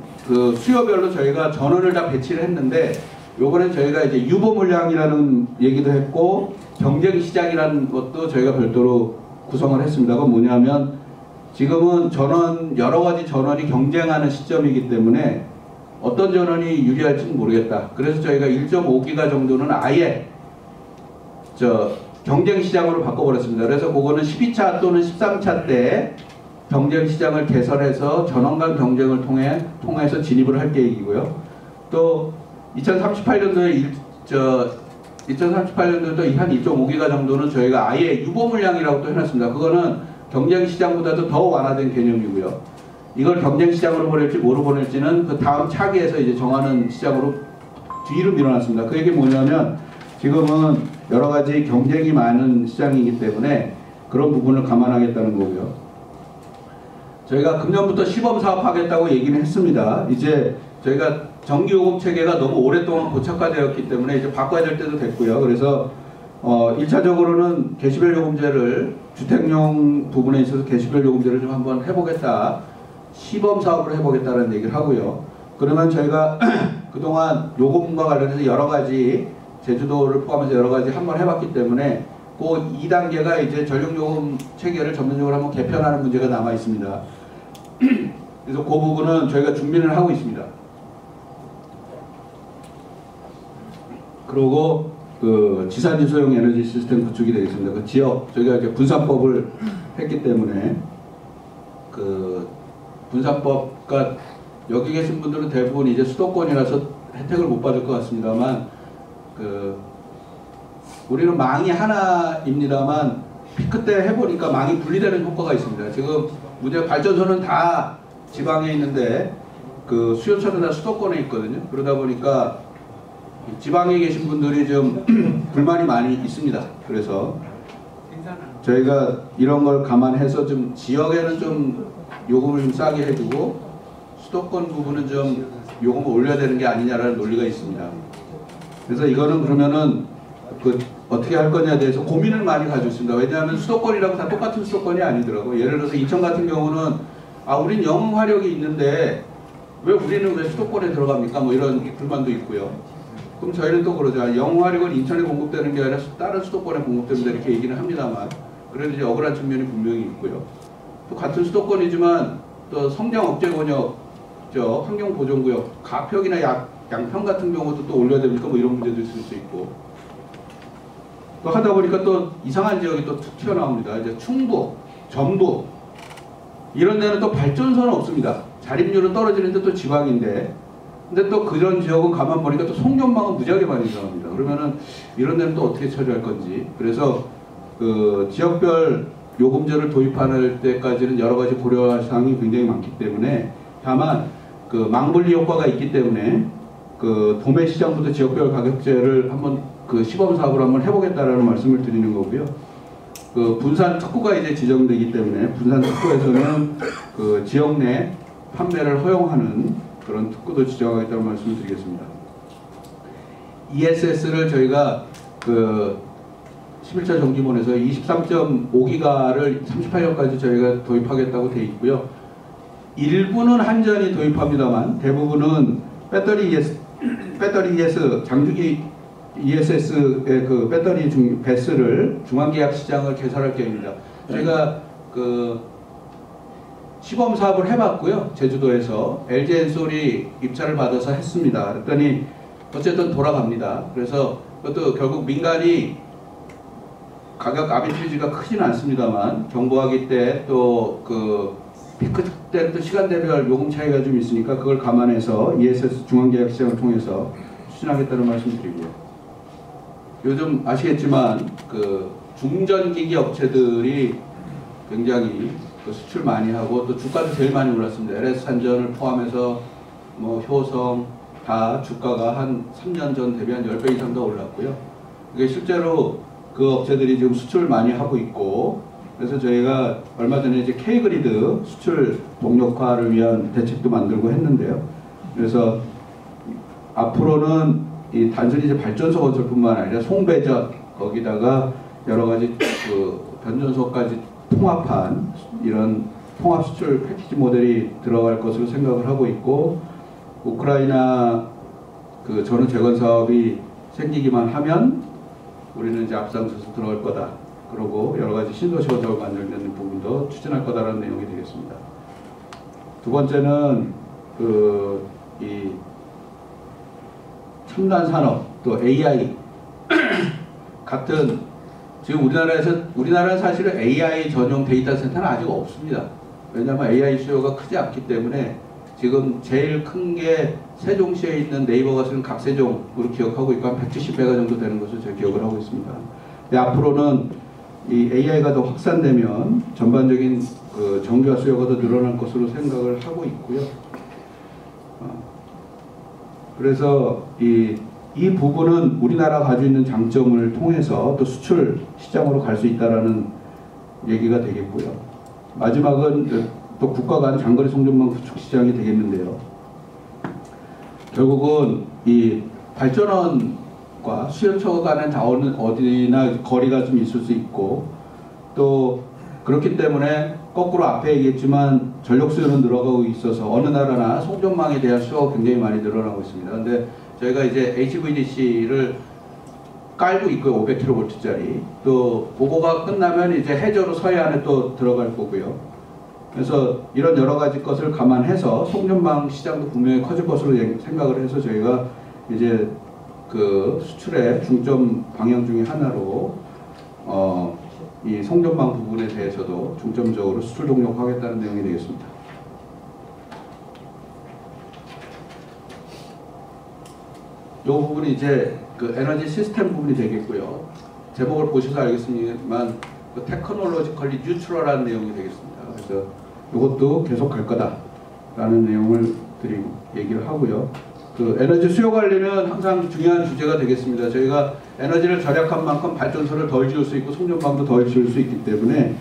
Speaker 5: 수요별로 저희가 전원을 다 배치를 했는데, 요번엔 저희가 이제 유보 물량이라는 얘기도 했고 경쟁 시장이라는 것도 저희가 별도로 구성을 했습니다. 그건 뭐냐면 지금은 여러 가지 전원이 경쟁하는 시점이기 때문에 어떤 전원이 유리할지는 모르겠다. 그래서 저희가 1.5기가 정도는 아예 경쟁 시장으로 바꿔버렸습니다. 그래서 그거는 12차 또는 13차 때 경쟁 시장을 개설해서 전원 간 경쟁을 통해서 진입을 할 계획이고요. 또 2038년도에 한 2.5기가 정도는 저희가 아예 유보 물량이라고 또 해놨습니다. 그거는 경쟁 시장보다도 더 완화된 개념이고요. 이걸 경쟁 시장으로 보낼지 뭐로 보낼지는 그 다음 차기에서 이제 정하는 시장으로 뒤로 밀어놨습니다. 그 얘기 뭐냐면 지금은 여러 가지 경쟁이 많은 시장이기 때문에 그런 부분을 감안하겠다는 거고요. 저희가 금년부터 시범 사업하겠다고 얘기는 했습니다. 이제 저희가 전기요금 체계가 너무 오랫동안 고착화되었기 때문에 이제 바꿔야 될 때도 됐고요. 그래서 1차적으로는 게시별 요금제를, 주택용 부분에 있어서 게시별 요금제를 좀 한번 해보겠다, 시범 사업을 해보겠다는 얘기를 하고요. 그러면 저희가 그동안 요금과 관련해서 여러 가지, 제주도를 포함해서 여러 가지 한번 해봤기 때문에 그 2단계가 이제 전력요금 체계를 전면적으로 한번 개편하는 문제가 남아 있습니다. 그래서 그 부분은 저희가 준비를 하고 있습니다. 그리고 지산지 소형 에너지 시스템 구축이 되겠습니다. 그 지역, 저희가 이제 분사법을 했기 때문에 분사법과 여기 계신 분들은 대부분 이제 수도권이라서 혜택을 못 받을 것 같습니다만, 우리는 망이 하나입니다만 피크 때 해보니까 망이 분리되는 효과가 있습니다. 지금 문제 발전소는 다 지방에 있는데 수요처는 다 수도권에 있거든요. 그러다 보니까 지방에 계신 분들이 좀 불만이 많이 있습니다. 그래서 저희가 이런 걸 감안해서 좀 지역에는 좀 요금을 좀 싸게 해주고 수도권 부분은 좀 요금을 올려야 되는 게 아니냐라는 논리가 있습니다. 그래서 이거는 그러면은 어떻게 할 거냐에 대해서 고민을 많이 가지고 있습니다. 왜냐하면 수도권이라고 다 똑같은 수도권이 아니더라고요. 예를 들어서 인천 같은 경우는 우린 영흥 화력이 있는데 왜 우리는 왜 수도권에 들어갑니까? 뭐 이런 불만도 있고요. 그럼 저희는 또 그러죠. 영흥 화력은 인천에 공급되는 게 아니라 다른 수도권에 공급됩니다. 이렇게 얘기는 합니다만, 그래도 이제 억울한 측면이 분명히 있고요. 또 같은 수도권이지만 또 성장 억제 권역, 환경보존구역, 가평이나 양평 같은 경우도 또 올려야 됩니까? 뭐 이런 문제도 있을 수 있고. 또 하다 보니까 또 이상한 지역이 또 툭 튀어나옵니다. 이제 충북, 전북 이런 데는 또 발전소는 없습니다. 자립률은 떨어지는데 또 지방인데 근데 또 그런 지역은 가만 보니까 또 송전망은 무지하게 많이 들어갑니다. 그러면은 이런 데는 또 어떻게 처리할 건지. 그래서 그 지역별 요금제를 도입할 때까지는 여러 가지 고려할 사항이 굉장히 많기 때문에, 다만 그 망분리 효과가 있기 때문에 그 도매 시장부터 지역별 가격제를 한번 그 시범 사업을 한번 해보겠다라는 말씀을 드리는 거고요. 그 분산 특구가 이제 지정되기 때문에 분산 특구에서는 그 지역 내 판매를 허용하는 그런 특구도 지정하겠다는 말씀을 드리겠습니다. ESS를 저희가 그 11차 정기본에서 23.5기가를 38년까지 저희가 도입하겠다고 되어 있고요. 일부는 한전이 도입합니다만 대부분은 배터리 ES 장주기 ESS의 그 배터리 배스를 중앙계약 시장을 개설할 계획입니다. 저희가 그 시범 사업을 해봤고요. 제주도에서 LG 엔솔이 입찰을 받아서 했습니다. 그랬더니 어쨌든 돌아갑니다. 그래서 그것도 결국 민간이 가격 아비트리지가 크지는 않습니다만 경보하기 때 또 그 피크 때는 또 시간대별 요금 차이가 좀 있으니까 그걸 감안해서 ESS 중앙계약 시장을 통해서 추진하겠다는 말씀드리고요. 요즘 아시겠지만 그 중전기기 업체들이 굉장히 그 수출 많이 하고 또 주가도 제일 많이 올랐습니다. LS산전을 포함해서 뭐 효성 다 주가가 한 3년 전 대비 한 10배 이상 더 올랐고요. 이게 실제로 그 업체들이 지금 수출을 많이 하고 있고, 그래서 저희가 얼마 전에 이제 K그리드 수출 동력화를 위한 대책도 만들고 했는데요. 그래서 앞으로는 이 단순히 이제 발전소 건설뿐만 아니라 송배전 거기다가 여러 가지 그 변전소까지 통합한 이런 통합 수출 패키지 모델이 들어갈 것으로 생각을 하고 있고, 우크라이나 그 전후 재건 사업이 생기기만 하면 우리는 이제 앞장서서 들어갈 거다. 그리고 여러 가지 신도시 건설 관련된 부분도 추진할 거다라는 내용이 되겠습니다. 두 번째는 이 첨단 산업 또 AI 같은 지금 우리나라는 사실은 AI 전용 데이터 센터는 아직 없습니다. 왜냐하면 AI 수요가 크지 않기 때문에 지금 제일 큰 게 세종시에 있는 네이버가 쓰는 각세종으로 기억하고 있고 한 170메가 정도 되는 것으로 제가 기억을 하고 있습니다. 근데 앞으로는 이 AI가 더 확산되면 전반적인 그 전기화 수요가 더 늘어날 것으로 생각을 하고 있고요. 그래서 이 부분은 우리나라가 가지고 있는 장점을 통해서 또 수출 시장으로 갈 수 있다라는 얘기가 되겠고요. 마지막은 또 국가 간 장거리 송전망 구축 시장이 되겠는데요. 결국은 이 발전원과 수요처 간에 다 어디나 거리가 좀 있을 수 있고, 또 그렇기 때문에 거꾸로 앞에 얘기했지만 전력 수요는 늘어가고 있어서 어느 나라나 송전망에 대한 수요가 굉장히 많이 늘어나고 있습니다. 근데 저희가 이제 HVDC를 깔고 있고요. 500kV짜리. 또 보고가 끝나면 이제 해저로 서해안에 또 들어갈 거고요. 그래서 이런 여러 가지 것을 감안해서 송전망 시장도 분명히 커질 것으로 생각을 해서 저희가 이제 그 수출의 중점 방향 중에 하나로 이 송전망 부분에 대해서도 중점적으로 수출 동력화하겠다는 내용이 되겠습니다. 이 부분이 이제 그 에너지 시스템 부분이 되겠고요. 제목을 보셔서 알겠습니다만 그 테크놀로지컬리 뉴트럴한 내용이 되겠습니다. 그래서 이것도 계속 갈 거다라는 내용을 얘기를 하고요. 그 에너지 수요 관리는 항상 중요한 주제가 되겠습니다. 저희가 에너지를 절약한 만큼 발전소를 덜 지을 수 있고 송전망도 덜 지을 수 있기 때문에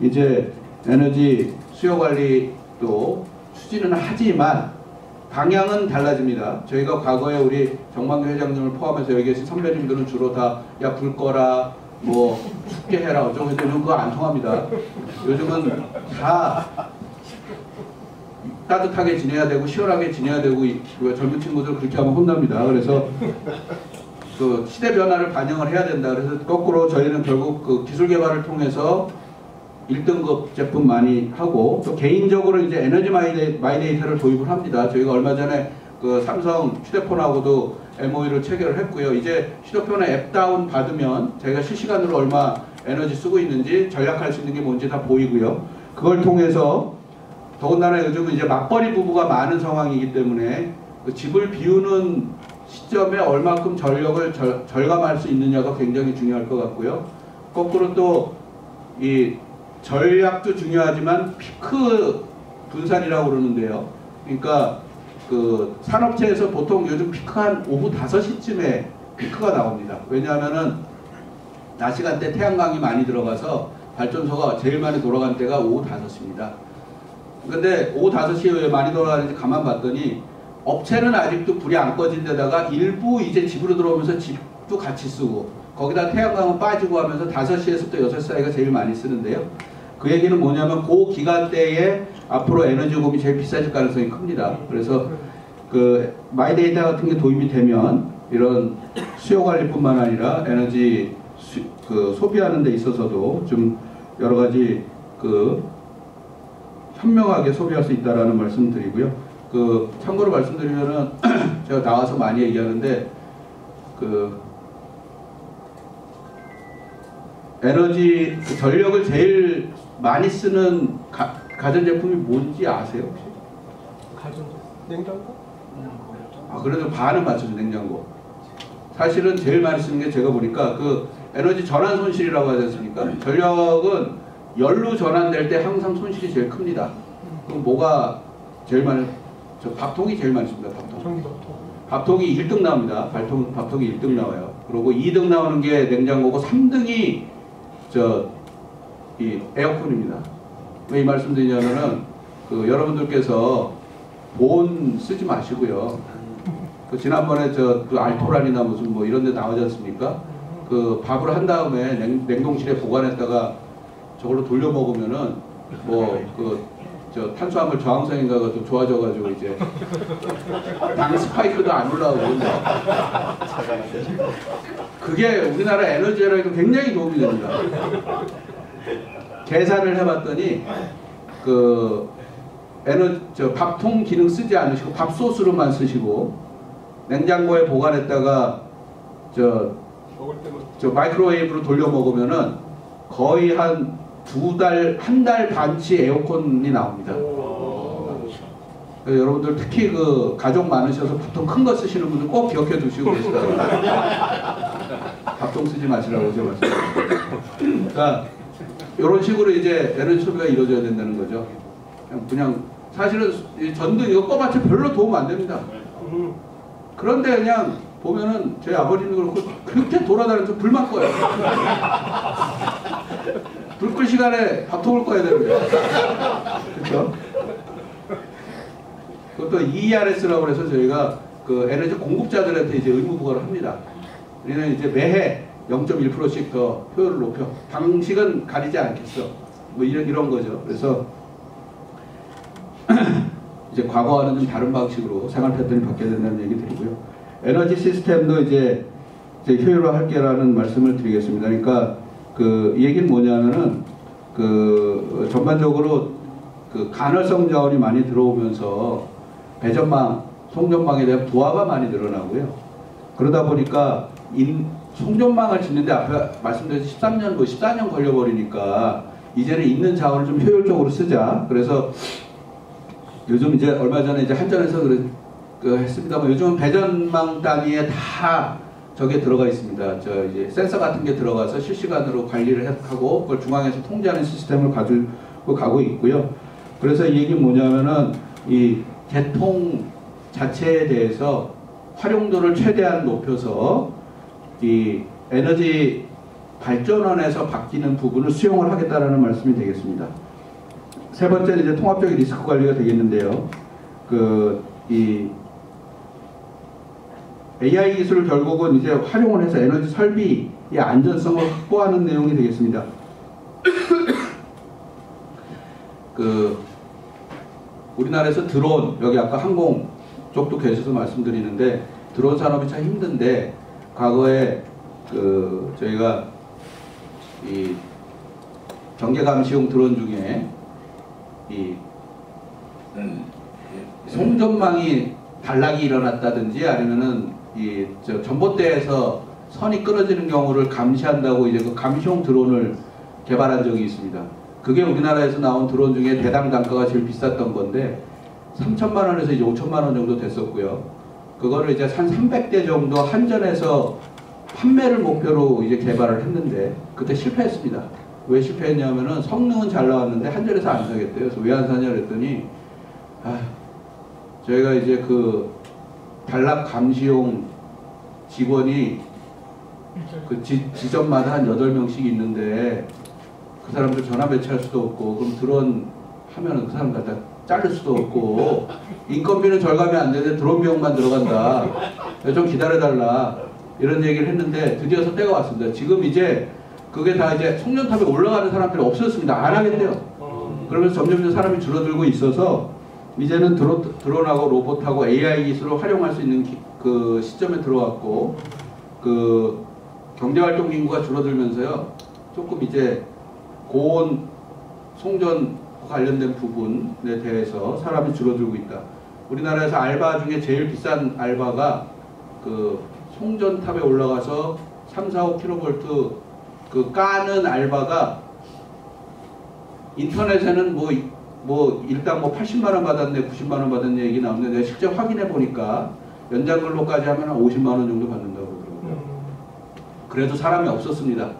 Speaker 5: 이제 에너지 수요 관리도 추진은 하지만 방향은 달라집니다. 저희가 과거에 우리 정만규 회장님을 포함해서 여기 계신 선배님들은 주로 다 야 불 꺼라 뭐 춥게 해라 어쩌고 했더니 요즘 그거 안 통합니다. 요즘은 다 따뜻하게 지내야 되고 시원하게 지내야 되고 젊은 친구들 그렇게 하면 혼납니다. 그래서 그 시대 변화를 반영을 해야 된다. 그래서 거꾸로 저희는 결국 그 기술 개발을 통해서 1등급 제품 많이 하고 또 개인적으로 이제 에너지 마이데이터를 도입을 합니다. 저희가 얼마 전에 그 삼성 휴대폰하고도 MOU를 체결을 했고요. 이제 휴대폰에 앱 다운 받으면 저희가 실시간으로 얼마 에너지 쓰고 있는지 전략할 수 있는 게 뭔지 다 보이고요. 그걸 통해서 더군다나 요즘은 이제 맞벌이 부부가 많은 상황이기 때문에 그 집을 비우는 시점에 얼마큼 전력을 절감할 수 있느냐가 굉장히 중요할 것 같고요. 거꾸로 또 이 전략도 중요하지만 피크 분산이라고 그러는데요. 그러니까 그 산업체에서 보통 요즘 피크 한 오후 5시쯤에 피크가 나옵니다. 왜냐하면은 낮 시간대 태양광이 많이 들어가서 발전소가 제일 많이 돌아간 때가 오후 5시입니다. 근데 오후 5시에 왜 많이 돌아가는지 가만 봤더니 업체는 아직도 불이 안 꺼진 데다가 일부 이제 집으로 들어오면서 집도 같이 쓰고 거기다 태양광은 빠지고 하면서 5시에서 또 6시 사이가 제일 많이 쓰는데요. 그 얘기는 뭐냐면 그 기간대에 앞으로 에너지 요금이 제일 비싸질 가능성이 큽니다. 그래서 그 마이데이터 같은 게 도입이 되면 이런 수요 관리뿐만 아니라 에너지 소비하는 데 있어서도 좀 여러 가지 그 현명하게 소비할 수 있다라는 말씀 드리고요. 그 참고로 말씀드리면은 제가 나와서 많이 얘기하는데 그 에너지 전력을 제일 많이 쓰는 가전제품이 뭔지 아세요 혹시?
Speaker 3: 가전제품? 냉장고?
Speaker 5: 아 그래도 반은 맞춰줘. 냉장고. 사실은 제일 많이 쓰는 게 제가 보니까 그 에너지 전환 손실이라고 하지 않습니까? 전력은 열로 전환될 때 항상 손실이 제일 큽니다. 그럼 뭐가 제일 많이? 저 밥통이 제일 많이 씁니다. 밥통.
Speaker 3: 전기밥통.
Speaker 5: 밥통이 1등 나옵니다. 밥통이 1등 나와요. 그리고 2등 나오는 게 냉장고고 3등이 이 에어컨입니다. 왜 이 말씀 드리냐면은 그 여러분들께서 본 쓰지 마시고요. 그 지난번에 그 알토란이나 무슨 뭐 이런 데 나오지 않습니까? 그 밥을 한 다음에 냉동실에 보관했다가 저걸로 돌려 먹으면은 탄수화물 저항성인가가 또 좋아져가지고 이제 당 스파이크도 안 올라오고 그게 우리나라 에너지에도 굉장히 도움이 됩니다. 계산을 해봤더니 그 밥통 기능 쓰지 않으시고 밥솥으로만 쓰시고 냉장고에 보관했다가 마이크로웨이브로 돌려 먹으면은 거의 한 한 달 반치 에어컨이 나옵니다. 여러분들 특히 그 가족 많으셔서 밥통 큰 거 쓰시는 분들 꼭 기억해 두시고 계시다가 밥통 쓰지 마시라고 제가 말씀드립니다. 그러니까 이런 식으로 이제 에너지 소비가 이루어져야 된다는 거죠. 그냥 사실은 전등 이거 꺼봤자 별로 도움 안 됩니다. 그런데 그냥 보면은 제 아버님도 그렇고 그렇게 돌아다니면서 불만 꺼요. 불 끌 시간에 밥통을 꺼야 되는데. 그렇죠? 그것도 ERS라고 해서 저희가 그 에너지 공급자들한테 이제 의무 부과를 합니다. 우리는 이제 매해 0.1%씩 더 효율을 높여. 방식은 가리지 않겠어. 뭐 이런 거죠. 그래서 이제 과거와는 좀 다른 방식으로 생활 패턴이 바뀌어야 된다는 얘기 드리고요. 에너지 시스템도 이제 효율화할게라는 말씀을 드리겠습니다. 그러니까 이 얘기는 뭐냐면은 전반적으로 간헐성 자원이 많이 들어오면서 배전망, 송전망에 대한 부하가 많이 늘어나고요. 그러다 보니까 송전망을 짓는데 앞에 말씀드렸듯이 14년 걸려버리니까 이제는 있는 자원을 좀 효율적으로 쓰자. 그래서 요즘 이제 얼마 전에 이제 한전에서 했습니다만 요즘은 배전망 단위에 다 저게 들어가 있습니다. 이제 센서 같은 게 들어가서 실시간으로 관리를 하고 그걸 중앙에서 통제하는 시스템을 가지고 가고 있고요. 그래서 이 얘기는 뭐냐면은 이 개통 자체에 대해서 활용도를 최대한 높여서 이 에너지 발전원에서 바뀌는 부분을 수용을 하겠다라는 말씀이 되겠습니다. 세 번째는 이제 통합적인 리스크 관리가 되겠는데요. 이 AI 기술을 결국은 이제 활용을 해서 에너지 설비의 안전성을 확보하는 내용이 되겠습니다. 우리나라에서 드론, 여기 아까 항공 쪽도 계셔서 말씀드리는데 드론 산업이 참 힘든데 과거에 저희가 이 경계감시용 드론 중에 이 송전망이 단락이 일어났다든지 아니면은 전봇대에서 선이 끊어지는 경우를 감시한다고 이제 그 감시용 드론을 개발한 적이 있습니다. 그게 우리나라에서 나온 드론 중에 대당 단가가 제일 비쌌던 건데 3천만 원에서 이제 5천만 원 정도 됐었고요. 그거를 이제 한 300대 정도 한전에서 판매를 목표로 이제 개발을 했는데 그때 실패했습니다. 왜 실패했냐면은 성능은 잘 나왔는데 한전에서 안 사겠대요. 그래서 왜 안 사냐 그랬더니 저희가 이제 그 단락 감시용 직원이 그 지점마다 한 8명씩 있는데 그 사람들 전화 배치할 수도 없고 그럼 드론 하면은 그 사람 갖다 자를 수도 없고 인건비는 절감이 안 되는데 드론 비용만 들어간다. 좀 기다려달라. 이런 얘기를 했는데 드디어 때가 왔습니다. 지금 이제 그게 다 이제 송전탑에 올라가는 사람들이 없어졌습니다. 안 하겠대요. 그러면서 점점 사람이 줄어들고 있어서 이제는 드론하고 로봇하고 AI 기술을 활용할 수 있는 그 시점에 들어왔고 그 경제활동 인구가 줄어들면서요. 조금 이제 고온 송전 관련된 부분에 대해서 사람이 줄어들고 있다. 우리나라에서 알바 중에 제일 비싼 알바가 그 송전탑에 올라가서 3, 4, 5kV 그 까는 알바가 인터넷에는 뭐 일단 뭐 80만원 받았네, 90만원 받았네 얘기 나오는데 내가 실제 확인해 보니까 연장 근로까지 하면 한 50만원 정도 받는다고 그러더라고요. 그래도 사람이 없었습니다.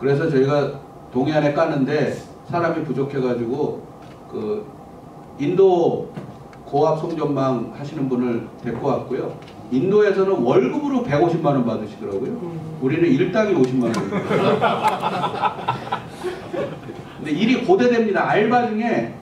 Speaker 5: 그래서 저희가 동해안에 까는데 사람이 부족해가지고 그 인도 고압 송전망 하시는 분을 데리고 왔고요. 인도에서는 월급으로 150만원 받으시더라고요. 우리는 일당이 50만원. 근데 일이 고대됩니다. 알바 중에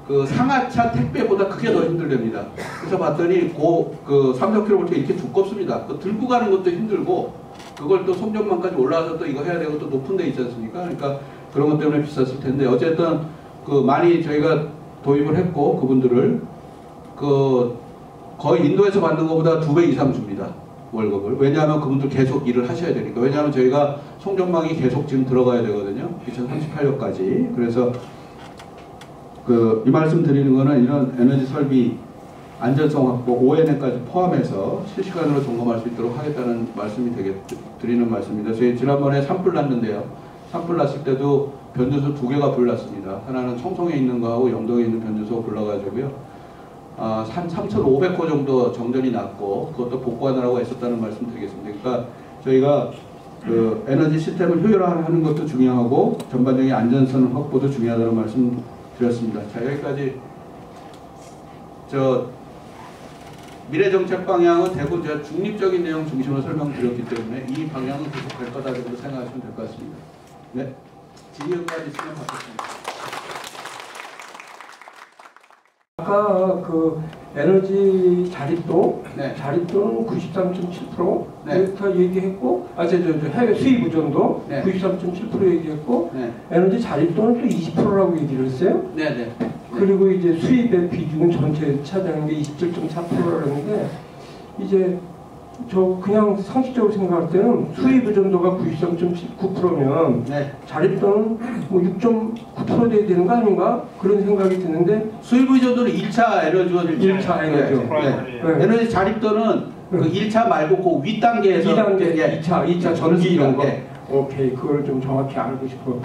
Speaker 5: 그 상하차 택배보다 그게 더 힘들답니다. 그래서 봤더니 그 3-4km 이렇게 두껍습니다. 그 들고 가는 것도 힘들고 그걸 또 송전망까지 올라와서 또 이거 해야 되고 또 높은 데 있지 않습니까? 그러니까 그런 것 때문에 비쌌을 텐데 어쨌든 그 많이 저희가 도입을 했고 그분들을 그 거의 인도에서 받는 것보다 2배 이상 줍니다. 월급을. 왜냐하면 그분들 계속 일을 하셔야 되니까. 왜냐하면 저희가 송전망이 계속 지금 들어가야 되거든요. 2038년까지. 그래서 이 말씀 드리는 거는 이런 에너지 설비 안전성 확보, ONM까지 포함해서 실시간으로 점검할 수 있도록 하겠다는 말씀이 드리는 말씀입니다. 저희 지난번에 산불 났는데요. 산불 났을 때도 변조소 2개가 불났습니다. 하나는 청송에 있는 거하고 영동에 있는 변조소가 불러가지고요. 한 3,500호 정도 정전이 났고 그것도 복구하느라고 애썼다는 말씀 드리겠습니다. 그러니까 저희가 그 에너지 시스템을 효율화하는 것도 중요하고 전반적인 안전성 확보도 중요하다는 말씀 드렸습니다. 자, 여기까지 미래정책 방향은 대부분 제가 중립적인 내용 중심으로 설명드렸기 때문에 이 방향은 계속 갈 거다 정도 생각하시면 될 것 같습니다. 네, 질의응답 있으면 받겠습니다.
Speaker 3: 아까 그 에너지 자립도,
Speaker 5: 네.
Speaker 3: 자립도는 93.7%
Speaker 5: 네.
Speaker 3: 다 얘기했고, 저 해외 수입 의존도
Speaker 5: 네.
Speaker 3: 93.7% 얘기했고,
Speaker 5: 네.
Speaker 3: 에너지 자립도는 또 20%라고 얘기를 했어요.
Speaker 5: 네네.
Speaker 3: 그리고 이제 수입의 비중은 전체 차지하는 게 27.4%라는데 이제 저 그냥 상식적으로 생각할 때는 수입 의존도가 93.9%면
Speaker 5: 네.
Speaker 3: 자립도는 뭐 6.9% 돼야 되는 거 아닌가? 그런 생각이 드는데
Speaker 5: 수입 의존도는 1차 에너지원
Speaker 3: 1차 에너지원.
Speaker 5: 네.
Speaker 3: 네.
Speaker 5: 에너지 자립도는 그 1차 말고 그 윗단계에서
Speaker 3: 2단계,
Speaker 5: 예.
Speaker 3: 2차 전기 이런 거.
Speaker 5: 네.
Speaker 3: 오케이, 그걸 좀 정확히 알고 싶어.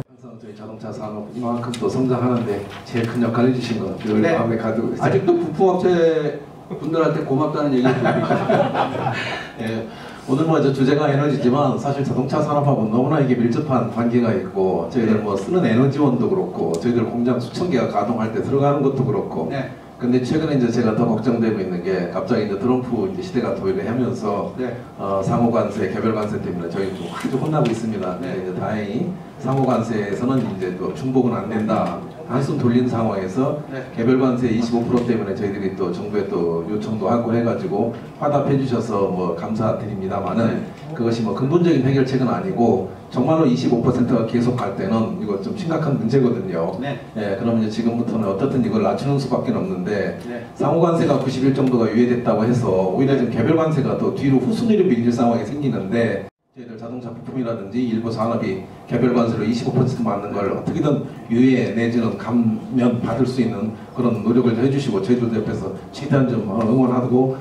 Speaker 6: 항상 저희 자동차 산업 이만큼 또 성장하는데 제일 큰 역할을 해주신 거 늘
Speaker 5: 네.
Speaker 6: 마음에 가지고 있어요.
Speaker 5: 아직도 부품업체 분들한테 고맙다는 얘기 드립니다.
Speaker 6: 예, 오늘 뭐 주제가 에너지지만 사실 자동차 산업하고 너무나 이게 밀접한 관계가 있고 저희들 뭐 쓰는 에너지원도 그렇고 저희들 공장 수천 개가 가동할 때 들어가는 것도 그렇고.
Speaker 5: 네.
Speaker 6: 근데 최근에 이제 제가 더 걱정되고 있는 게 갑자기 이제 트럼프 이제 시대가 도입을 하면서
Speaker 5: 네.
Speaker 6: 상호 관세, 개별 관세 때문에 저희 좀 아주 혼나고 있습니다.
Speaker 5: 네.
Speaker 6: 근데 이제 다행히 상호 관세에서는 이제 또 중복은 안 된다. 한숨 돌린 상황에서
Speaker 5: 네.
Speaker 6: 개별 관세 25% 때문에 저희들이 또 정부에 또 요청도 하고 해가지고 화답해 주셔서 뭐 감사드립니다만은 그것이 뭐 근본적인 해결책은 아니고 정말로 25%가 계속 갈 때는 이거 좀 심각한 문제거든요.
Speaker 5: 네.
Speaker 6: 예, 그럼 이제 지금부터는 어떻든 이걸 낮추는 수밖에 없는데
Speaker 5: 네.
Speaker 6: 상호 관세가 91 정도가 유예됐다고 해서 오히려 지금 개별 관세가 또 뒤로 후순위로 밀릴 상황이 생기는데 저희들 자동차 부품이라든지 일부 산업이 개별 관세로 25% 맞는 걸 어떻게든 유예 내지는 감면 받을 수 있는 그런 노력을 해주시고 저희들 옆에서 최대한 좀 응원하고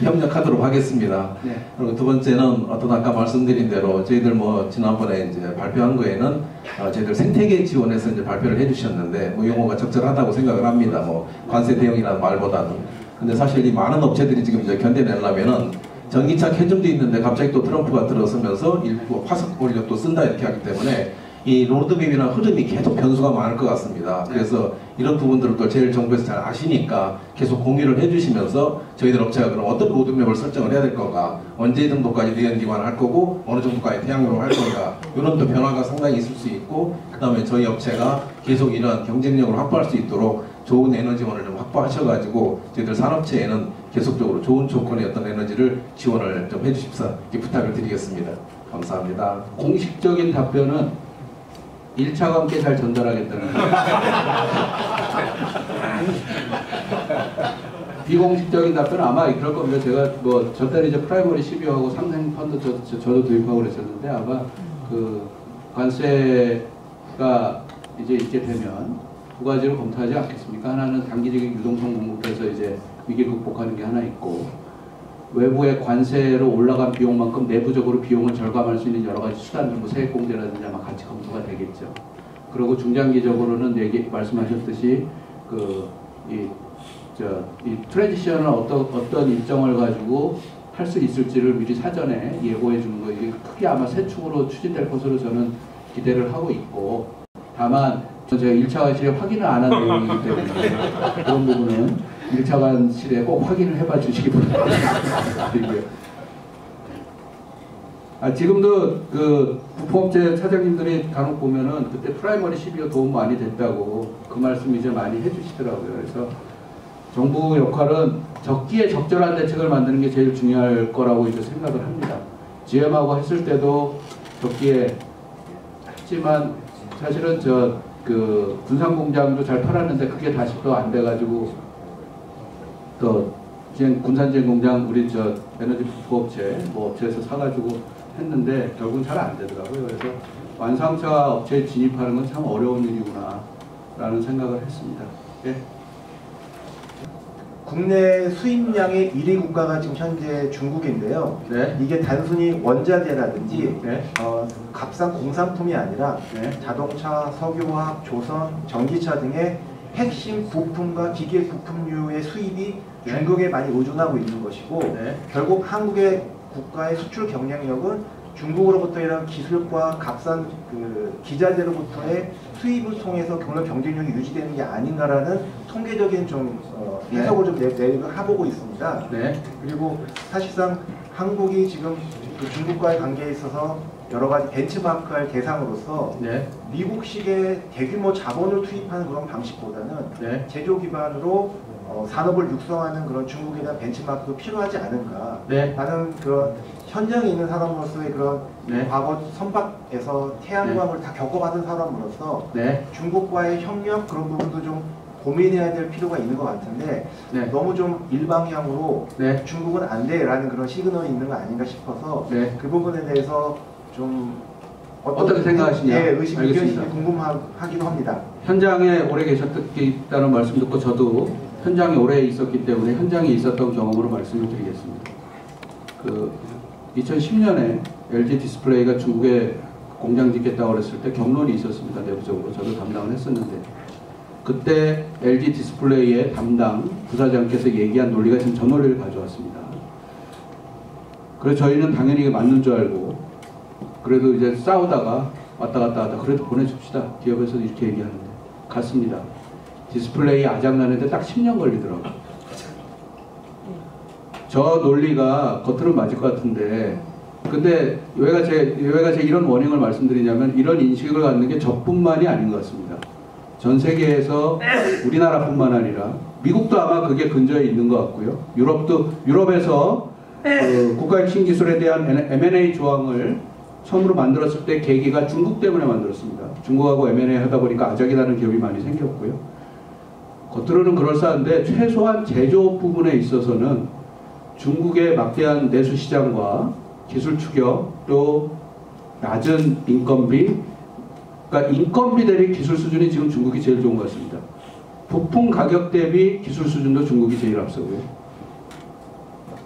Speaker 6: 협력하도록 하겠습니다.
Speaker 5: 네.
Speaker 6: 그리고 두 번째는 아까 말씀드린 대로 저희들 뭐 지난번에 이제 발표한 거에는 저희들 생태계 지원해서 이제 발표를 해주셨는데 뭐 용어가 적절하다고 생각을 합니다. 뭐 관세 대응이라는 말보다는. 근데 사실 이 많은 업체들이 지금 이제 견뎌내려면은 전기차 캐즘도 있는데 갑자기 또 트럼프가 들어서면서 일부 화석 원료도 쓴다 이렇게 하기 때문에 이 로드맵이나 흐름이 계속 변수가 많을 것 같습니다. 그래서 이런 부분들을 또 제일 정부에서 잘 아시니까 계속 공유를 해주시면서 저희들 업체가 그럼 어떤 로드맵을 설정을 해야 될 건가, 언제 정도까지 내연기관 할 거고 어느 정도까지 태양광을 할 건가, 이런 또 변화가 상당히 있을 수 있고, 그 다음에 저희 업체가 계속 이런 경쟁력을 확보할 수 있도록 좋은 에너지원을 좀 확보하셔가지고 저희들 산업체에는 계속적으로 좋은 조건의 어떤 에너지를 지원을 좀 해주십사 이렇게 부탁을 드리겠습니다. 감사합니다.
Speaker 5: 공식적인 답변은 1차와 함께 잘 전달하겠다는 비공식적인 답변은 아마 그럴 겁니다. 제가 뭐 저때 이제 프라이머리 12호하고 삼성 펀드 저도 도입하고 그랬었는데 아마 그 관세가 이제 있게 되면 두 가지를 검토하지 않겠습니까? 하나는 단기적인 유동성 공급해서 이제 위기 극복하는 게 하나 있고, 외부의 관세로 올라간 비용만큼 내부적으로 비용을 절감할 수 있는 여러 가지 수단들, 뭐 세액공제라든지 아마 같이 검토가 되겠죠. 그리고 중장기적으로는 말씀하셨듯이 이 트랜지션을 어떤 일정을 가지고 할 수 있을지를 미리 사전에 예고해 주는 거, 이게 크게 아마 세 축으로 추진될 것으로 저는 기대를 하고 있고, 다만 제가 1차 관실에 확인을 안 한 내용이기 때문에 그런 부분은 1차 관실에 꼭 확인을 해봐 주시기 바랍니다. 지금도 그 부품업체 사장님들이 간혹 보면은 그때 프라이머리 12호 도움 많이 됐다고 그 말씀 이제 많이 해주시더라고요. 그래서 정부 역할은 적기에 적절한 대책을 만드는 게 제일 중요할 거라고 이제 생각을 합니다. GM하고 했을 때도 적기에 했지만 사실은 그 군산 공장도 잘 팔았는데 그게 다시 또 안 돼가지고 또 군산진 공장 우리 에너지 부품업체 뭐 업체에서 사가지고 했는데 결국은 잘 안 되더라고요. 그래서 완성차 업체에 진입하는 건 참 어려운 일이구나 라는 생각을 했습니다. 예.
Speaker 7: 국내 수입량의 1위 국가가 지금 현재 중국인데요.
Speaker 5: 네.
Speaker 7: 이게 단순히 원자재라든지
Speaker 5: 네.
Speaker 7: 값싼 공산품이 아니라
Speaker 5: 네.
Speaker 7: 자동차, 석유화학, 조선, 전기차 등의 핵심 부품과 기계 부품류의 수입이
Speaker 5: 네.
Speaker 7: 중국에 많이 의존하고 있는 것이고,
Speaker 5: 네.
Speaker 7: 결국 한국의 국가의 수출 경쟁력은 중국으로부터 이런 기술과 값싼 그 기자재로부터의 수입을 통해서 경쟁력이 유지되는 게 아닌가라는 통계적인 좀 해석을 좀 내보고 있습니다.
Speaker 5: 네.
Speaker 7: 그리고 사실상 한국이 지금 그 중국과의 관계에 있어서 여러 가지 벤치마크할 대상으로서
Speaker 5: 네.
Speaker 7: 미국식의 대규모 자본을 투입하는 그런 방식보다는
Speaker 5: 네.
Speaker 7: 제조 기반으로 산업을 육성하는 그런 중국에 대한 벤치마크도 필요하지 않은가.
Speaker 5: 네.
Speaker 7: 라는 그런 현장에 있는 사람으로서의 그런
Speaker 5: 네.
Speaker 7: 과거 선박에서 태양광을 다 겪어봤던 사람으로서
Speaker 5: 네.
Speaker 7: 중국과의 협력 그런 부분도 좀 고민해야 될 필요가 있는 것 같은데
Speaker 5: 네.
Speaker 7: 너무 좀 일방향으로
Speaker 5: 네.
Speaker 7: 중국은 안 돼라는 그런 시그널이 있는 거 아닌가 싶어서
Speaker 5: 네.
Speaker 7: 그 부분에 대해서 좀
Speaker 5: 어떻게 생각하시냐?
Speaker 7: 예, 의견이
Speaker 5: 알겠습니다.
Speaker 7: 궁금하기도 합니다.
Speaker 5: 현장에 오래 계셨다는 말씀 듣고 저도 현장에 오래 있었기 때문에 현장에 있었던 경험으로 말씀을 드리겠습니다. 2010년에 LG 디스플레이가 중국에 공장 짓겠다고 그랬을 때 경론이 있었습니다. 내부적으로 저도 담당을 했었는데 그때 LG 디스플레이의 담당 부사장께서 얘기한 논리가 지금 저 논리를 가져왔습니다. 그래서 저희는 당연히 이게 맞는 줄 알고 그래도 이제 싸우다가 왔다 갔다 하다 그래도 보내줍시다. 기업에서 이렇게 얘기하는데 갔습니다. 디스플레이 아작나는데 딱 10년 걸리더라고요. 저 논리가 겉으로 맞을 것 같은데 근데 왜 제가 이런 워닝을 말씀드리냐면 이런 인식을 갖는 게 저뿐만이 아닌 것 같습니다. 전 세계에서 우리나라뿐만 아니라 미국도 아마 그게 근저에 있는 것 같고요. 유럽에서 국가혁신 기술에 대한 M&A 조항을 처음으로 만들었을 때 계기가 중국 때문에 만들었습니다. 중국하고 M&A 하다 보니까 아작이 나는 기업이 많이 생겼고요. 겉으로는 그럴싸한데 최소한 제조업 부분에 있어서는 중국의 막대한 내수 시장과 기술 추격 또 낮은 인건비, 그러니까 인건비 대비 기술 수준이 지금 중국이 제일 좋은 것 같습니다. 부품 가격 대비 기술 수준도 중국이 제일 앞서고요.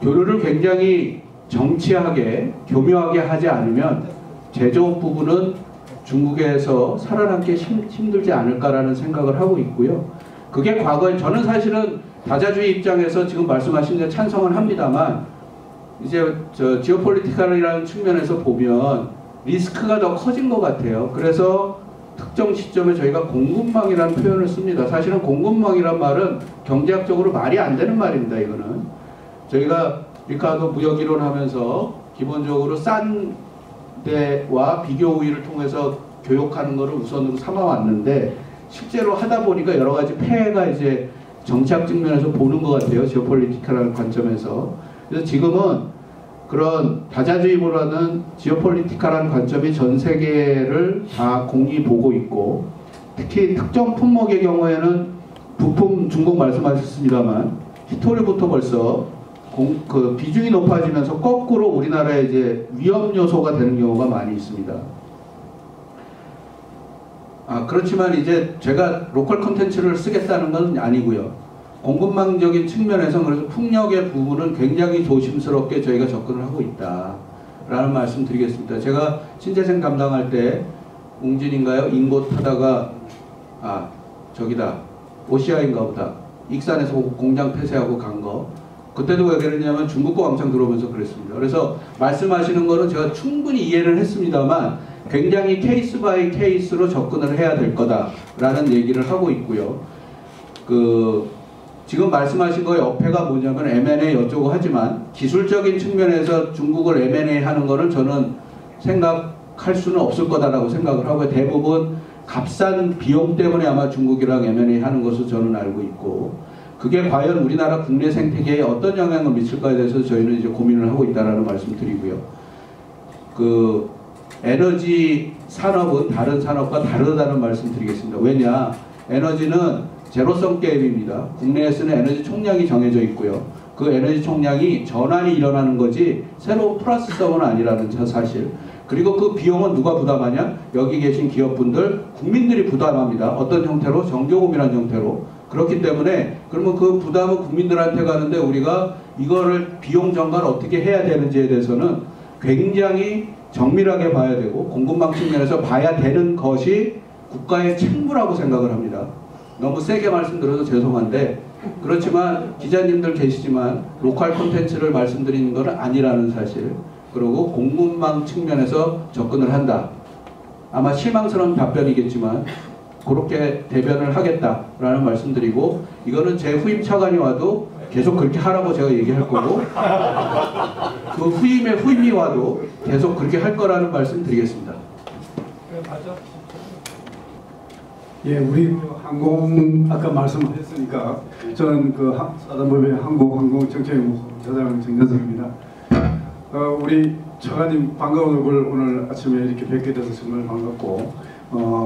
Speaker 5: 교류를 굉장히 정치하게 교묘하게 하지 않으면 제조업 부분은 중국에서 살아남기 힘들지 않을까라는 생각을 하고 있고요. 그게 과거에 저는 사실은 다자주의 입장에서 지금 말씀하신 데 찬성은 합니다만 이제 지오폴리티컬이라는 측면에서 보면 리스크가 더 커진 것 같아요. 그래서 특정 시점에 저희가 공급망이라는 표현을 씁니다. 사실은 공급망이란 말은 경제학적으로 말이 안 되는 말입니다. 이거는 저희가 리카르도 무역이론 하면서 기본적으로 싼 데와 비교 우위를 통해서 교육하는 것을 우선으로 삼아왔는데 실제로 하다 보니까 여러 가지 폐해가 이제 정치학 측면에서 보는 것 같아요. 지오폴리티컬한 관점에서. 그래서 지금은 그런 다자주의보다는 지오폴리티컬한 관점이 전 세계를 다 공히 보고 있고, 특히 특정 품목의 경우에는 부품 중국 말씀하셨습니다만 히토리부터 벌써 그 비중이 높아지면서 거꾸로 우리나라의 이제 위험 요소가 되는 경우가 많이 있습니다. 그렇지만 이제 제가 로컬 콘텐츠를 쓰겠다는 건 아니고요. 공급망적인 측면에서 그래서 풍력의 부분은 굉장히 조심스럽게 저희가 접근을 하고 있다라는 말씀 드리겠습니다. 제가 신재생 담당할 때 웅진인가요? 인곳 하다가 저기다 오시아인가 보다 익산에서 공장 폐쇄하고 간 거, 그때도 왜 그랬냐면 중국 거 왕창 들어오면서 그랬습니다. 그래서 말씀하시는 거는 제가 충분히 이해를 했습니다만 굉장히 케이스 바이 케이스로 접근을 해야 될 거다라는 얘기를 하고 있고요. 지금 말씀하신 거의 어폐가 뭐냐면 M&A 어쩌고 하지만 기술적인 측면에서 중국을 M&A 하는 거는 저는 생각할 수는 없을 거다라고 생각을 하고, 대부분 값싼 비용 때문에 아마 중국이랑 M&A 하는 것으로 저는 알고 있고, 그게 과연 우리나라 국내 생태계에 어떤 영향을 미칠까에 대해서 저희는 이제 고민을 하고 있다라는 말씀 드리고요. 에너지 산업은 다른 산업과 다르다는 말씀 드리겠습니다. 왜냐? 에너지는 제로성 게임입니다. 국내에 쓰는 에너지 총량이 정해져 있고요. 그 에너지 총량이 전환이 일어나는 거지 새로운 플러스성은 아니라는 사실. 그리고 그 비용은 누가 부담하냐? 여기 계신 기업분들, 국민들이 부담합니다. 어떤 형태로? 정교금이라는 형태로. 그렇기 때문에 그러면 그 부담은 국민들한테 가는데 우리가 이거를 비용 전가를 어떻게 해야 되는지에 대해서는 굉장히 정밀하게 봐야 되고 공급망 측면에서 봐야 되는 것이 국가의 책무라고 생각을 합니다. 너무 세게 말씀드려서 죄송한데, 그렇지만 기자님들 계시지만 로컬 콘텐츠를 말씀드리는 건 아니라는 사실, 그리고 공급망 측면에서 접근을 한다. 아마 실망스러운 답변이겠지만 그렇게 대변을 하겠다라는 말씀드리고, 이거는 제 후임 차관이 와도 계속 그렇게 하라고 제가 얘기할 거고, 그 후임의 후임이 와도 계속 그렇게 할 거라는 말씀 드리겠습니다.
Speaker 8: 예, 우리 항공 아까 말씀하셨으니까 저는 사단법의 항공정책연구소 여장 정대성입니다. 우리 차관님 반가운 걸 오늘 아침에 이렇게 뵙게 돼서 정말 반갑고,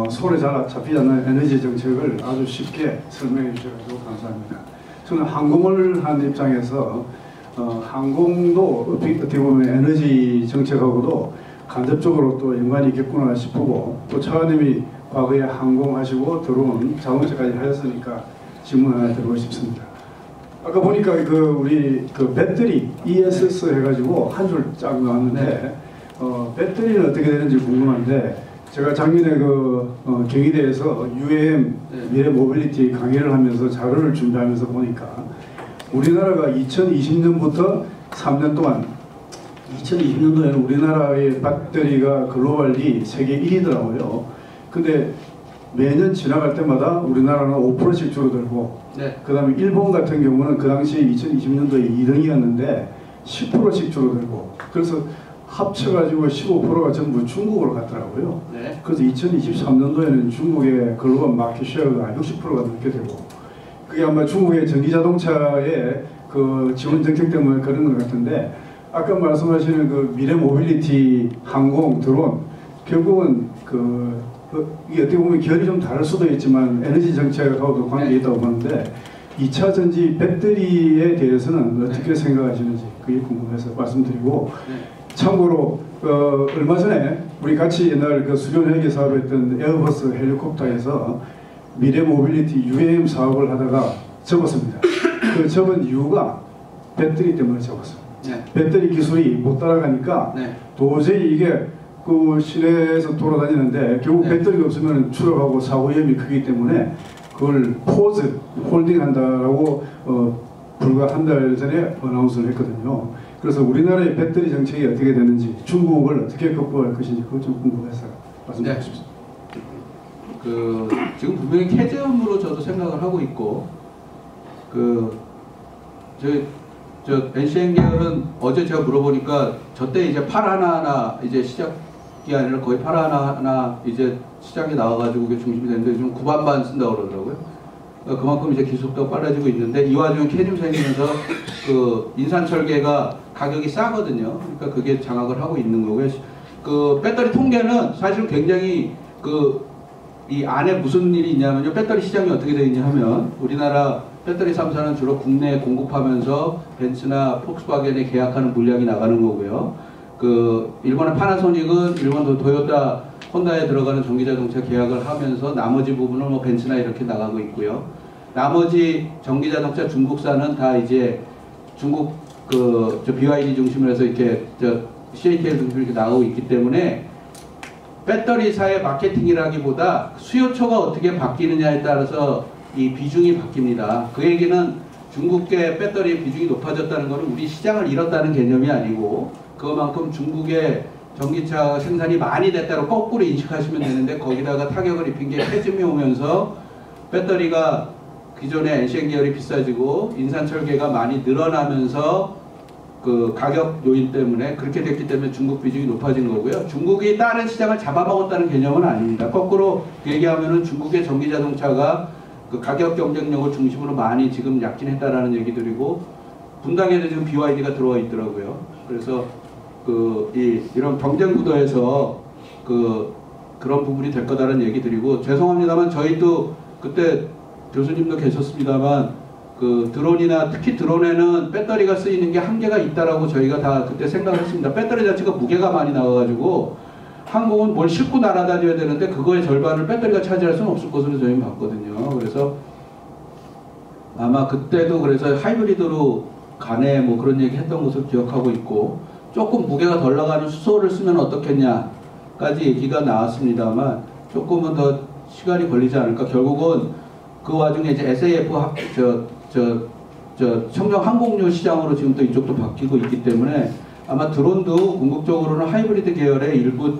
Speaker 8: 손에 잘 잡히지 않는 에너지 정책을 아주 쉽게 설명해 주셔서 감사합니다. 저는 항공을 한 입장에서 항공도 어떻게 보면 에너지 정책하고도 간접적으로 또 연관이 있겠구나 싶고, 또 차관님이 과거에 항공하시고 들어온 자동차까지 하셨으니까 질문 하나 드리고 싶습니다. 아까 보니까 우리 배터리 ESS 해가지고 한 줄 쫙 나왔는데, 배터리는 어떻게 되는지 궁금한데, 제가 작년에 경희대에서 UAM 미래 모빌리티 강의를 하면서 자료를 준비하면서 보니까 우리나라가 2020년부터 3년 동안 2020년도에는 우리나라의 배터리가 글로벌리 세계 1위더라고요. 근데 매년 지나갈 때마다 우리나라는 5%씩 줄어들고, 그 다음에 일본 같은 경우는 그 당시 2020년도에 2등이었는데 10%씩 줄어들고, 그래서 합쳐가지고 15%가 전부 중국으로 갔더라고요. 그래서 2023년도에는 중국의 글로벌 마켓 쉐어가 60%가 넘게 되고, 그게 아마 중국의 전기자동차의 지원 정책 때문에 그런 것 같은데, 아까 말씀하시는 미래 모빌리티, 항공, 드론, 결국은 이게 어떻게 보면 결이 좀 다를 수도 있지만 에너지 정책하고도 관계가 있다고 보는데, 2차 전지 배터리에 대해서는 어떻게 생각하시는지 그게 궁금해서 말씀드리고, 참고로 얼마 전에 우리 같이 옛날 수련 헬기 사업했던 에어버스 헬리콥터에서 미래 모빌리티 UAM 사업을 하다가 접었습니다. 그 접은 이유가 배터리 때문에 접었어요. 배터리 기술이 못 따라가니까 도저히 이게 시내에서 돌아다니는데 결국 배터리가 없으면 추락하고 사고 위험이 크기 때문에 그걸 포즈 홀딩한다라고 불과 한 달 전에 어나운스를 했거든요. 그래서 우리나라의 배터리 정책이 어떻게 되는지, 중국을 어떻게 극복할 것인지 그것 좀 궁금해서요. 말씀해 주십시오.
Speaker 5: 지금 분명히 캐제음으로 저도 생각을 하고 있고, 저 NCN 계열은 어제 제가 물어보니까 저때 이제 8 하나하나 이제 시작이 아니라 거의 8 하나하나 이제 시장에 나와가지고 그게 중심이 되는데 지금 9반반 쓴다고 그러더라고요. 그러니까 그만큼 이제 기술도 빨라지고 있는데 이 와중에 캐즘 생기면서 인산철계가 가격이 싸거든요. 그러니까 그게 장악을 하고 있는 거고요. 배터리 통계는 사실 굉장히 이 안에 무슨 일이 있냐면요. 배터리 시장이 어떻게 되어 있냐 하면 우리나라 배터리 3사는 주로 국내에 공급하면서 벤츠나 폭스바겐에 계약하는 물량이 나가는 거고요. 일본의 파나소닉은 일본 도요타, 혼다에 들어가는 전기자동차 계약을 하면서 나머지 부분은 뭐 벤츠나 이렇게 나가고 있고요. 나머지 전기자동차 중국산은 다 이제 중국 저 BYD 중심으로 해서 이렇게 CATL 중심으로 이렇게 나오고 있기 때문에 배터리사의 마케팅이라기보다 수요처가 어떻게 바뀌느냐에 따라서 이 비중이 바뀝니다. 그 얘기는 중국계 배터리 비중이 높아졌다는 것은 우리 시장을 잃었다는 개념이 아니고 그만큼 중국의 전기차 생산이 많이 됐다고 거꾸로 인식하시면 되는데 거기다가 타격을 입힌 게 캐즘이 오면서 배터리가 기존의 NCN 계열이 비싸지고 인산철계가 많이 늘어나면서 가격 요인 때문에 그렇게 됐기 때문에 중국 비중이 높아진 거고요. 중국이 다른 시장을 잡아먹었다는 개념은 아닙니다. 거꾸로 얘기하면은 중국의 전기자동차가 가격 경쟁력을 중심으로 많이 지금 약진했다라는 얘기들이고 분당에도 지금 BYD가 들어와 있더라고요. 그래서 이런 경쟁 구도에서 그런 부분이 될 거다라는 얘기들이고 죄송합니다만 저희도 그때 교수님도 계셨습니다만 드론이나 특히 드론에는 배터리가 쓰이는 게 한계가 있다라고 저희가 다 그때 생각을 했습니다. 배터리 자체가 무게가 많이 나와가지고 항공은 뭘 싣고 날아다녀야 되는데 그거의 절반을 배터리가 차지할 수는 없을 것으로 저희는 봤거든요. 그래서 아마 그때도 그래서 하이브리드로 가네 뭐 그런 얘기 했던 것을 기억하고 있고 조금 무게가 덜 나가는 수소를 쓰면 어떻겠냐까지 얘기가 나왔습니다만 조금은 더 시간이 걸리지 않을까. 결국은 그 와중에 이제 SAF 청정 항공유 시장으로 지금 또 이쪽도 바뀌고 있기 때문에 아마 드론도 궁극적으로는 하이브리드 계열의 일부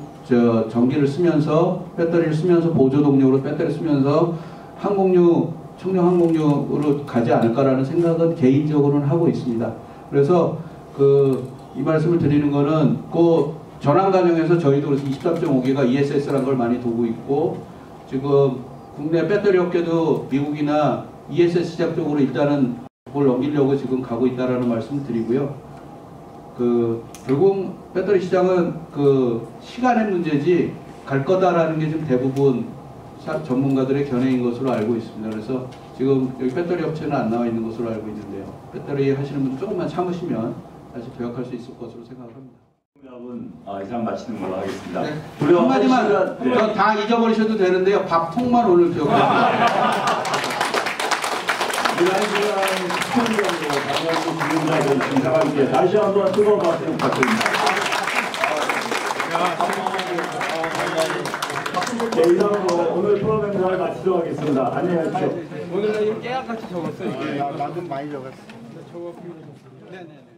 Speaker 5: 전기를 쓰면서 배터리를 쓰면서 보조 동력으로 배터리 쓰면서 항공유 청정 항공유로 가지 않을까라는 생각은 개인적으로는 하고 있습니다. 그래서 이 말씀을 드리는 거는 전환 과정에서 저희도 23.5기가 ESS라는 걸 많이 두고 있고 지금 국내 배터리 업계도 미국이나 ESS 시장 쪽으로 일단은 뭘 넘기려고 지금 가고 있다라는 말씀을 드리고요. 결국 배터리 시장은 시간의 문제지 갈 거다라는 게 지금 대부분 전문가들의 견해인 것으로 알고 있습니다. 그래서 지금 여기 배터리 업체는 안 나와 있는 것으로 알고 있는데요. 배터리 하시는 분들 조금만 참으시면 다시 도약할 수 있을 것으로 생각을 합니다.
Speaker 2: 이상 마치는 걸로 하겠습니다.
Speaker 5: 네. 한마디만 저 다 잊어버리셔도 되는데요. 밥통만 오늘 기억합니다.
Speaker 2: 다시 한번 뜨거운 박수 부탁드립니다. 이상으로 오늘 프로그램을 마치도록 하겠습니다. 안녕히 가십시오.
Speaker 3: 오늘 나 이거 깨알같이 적었어요.
Speaker 1: 나도 많이 적었어.
Speaker 3: 적어. 네네.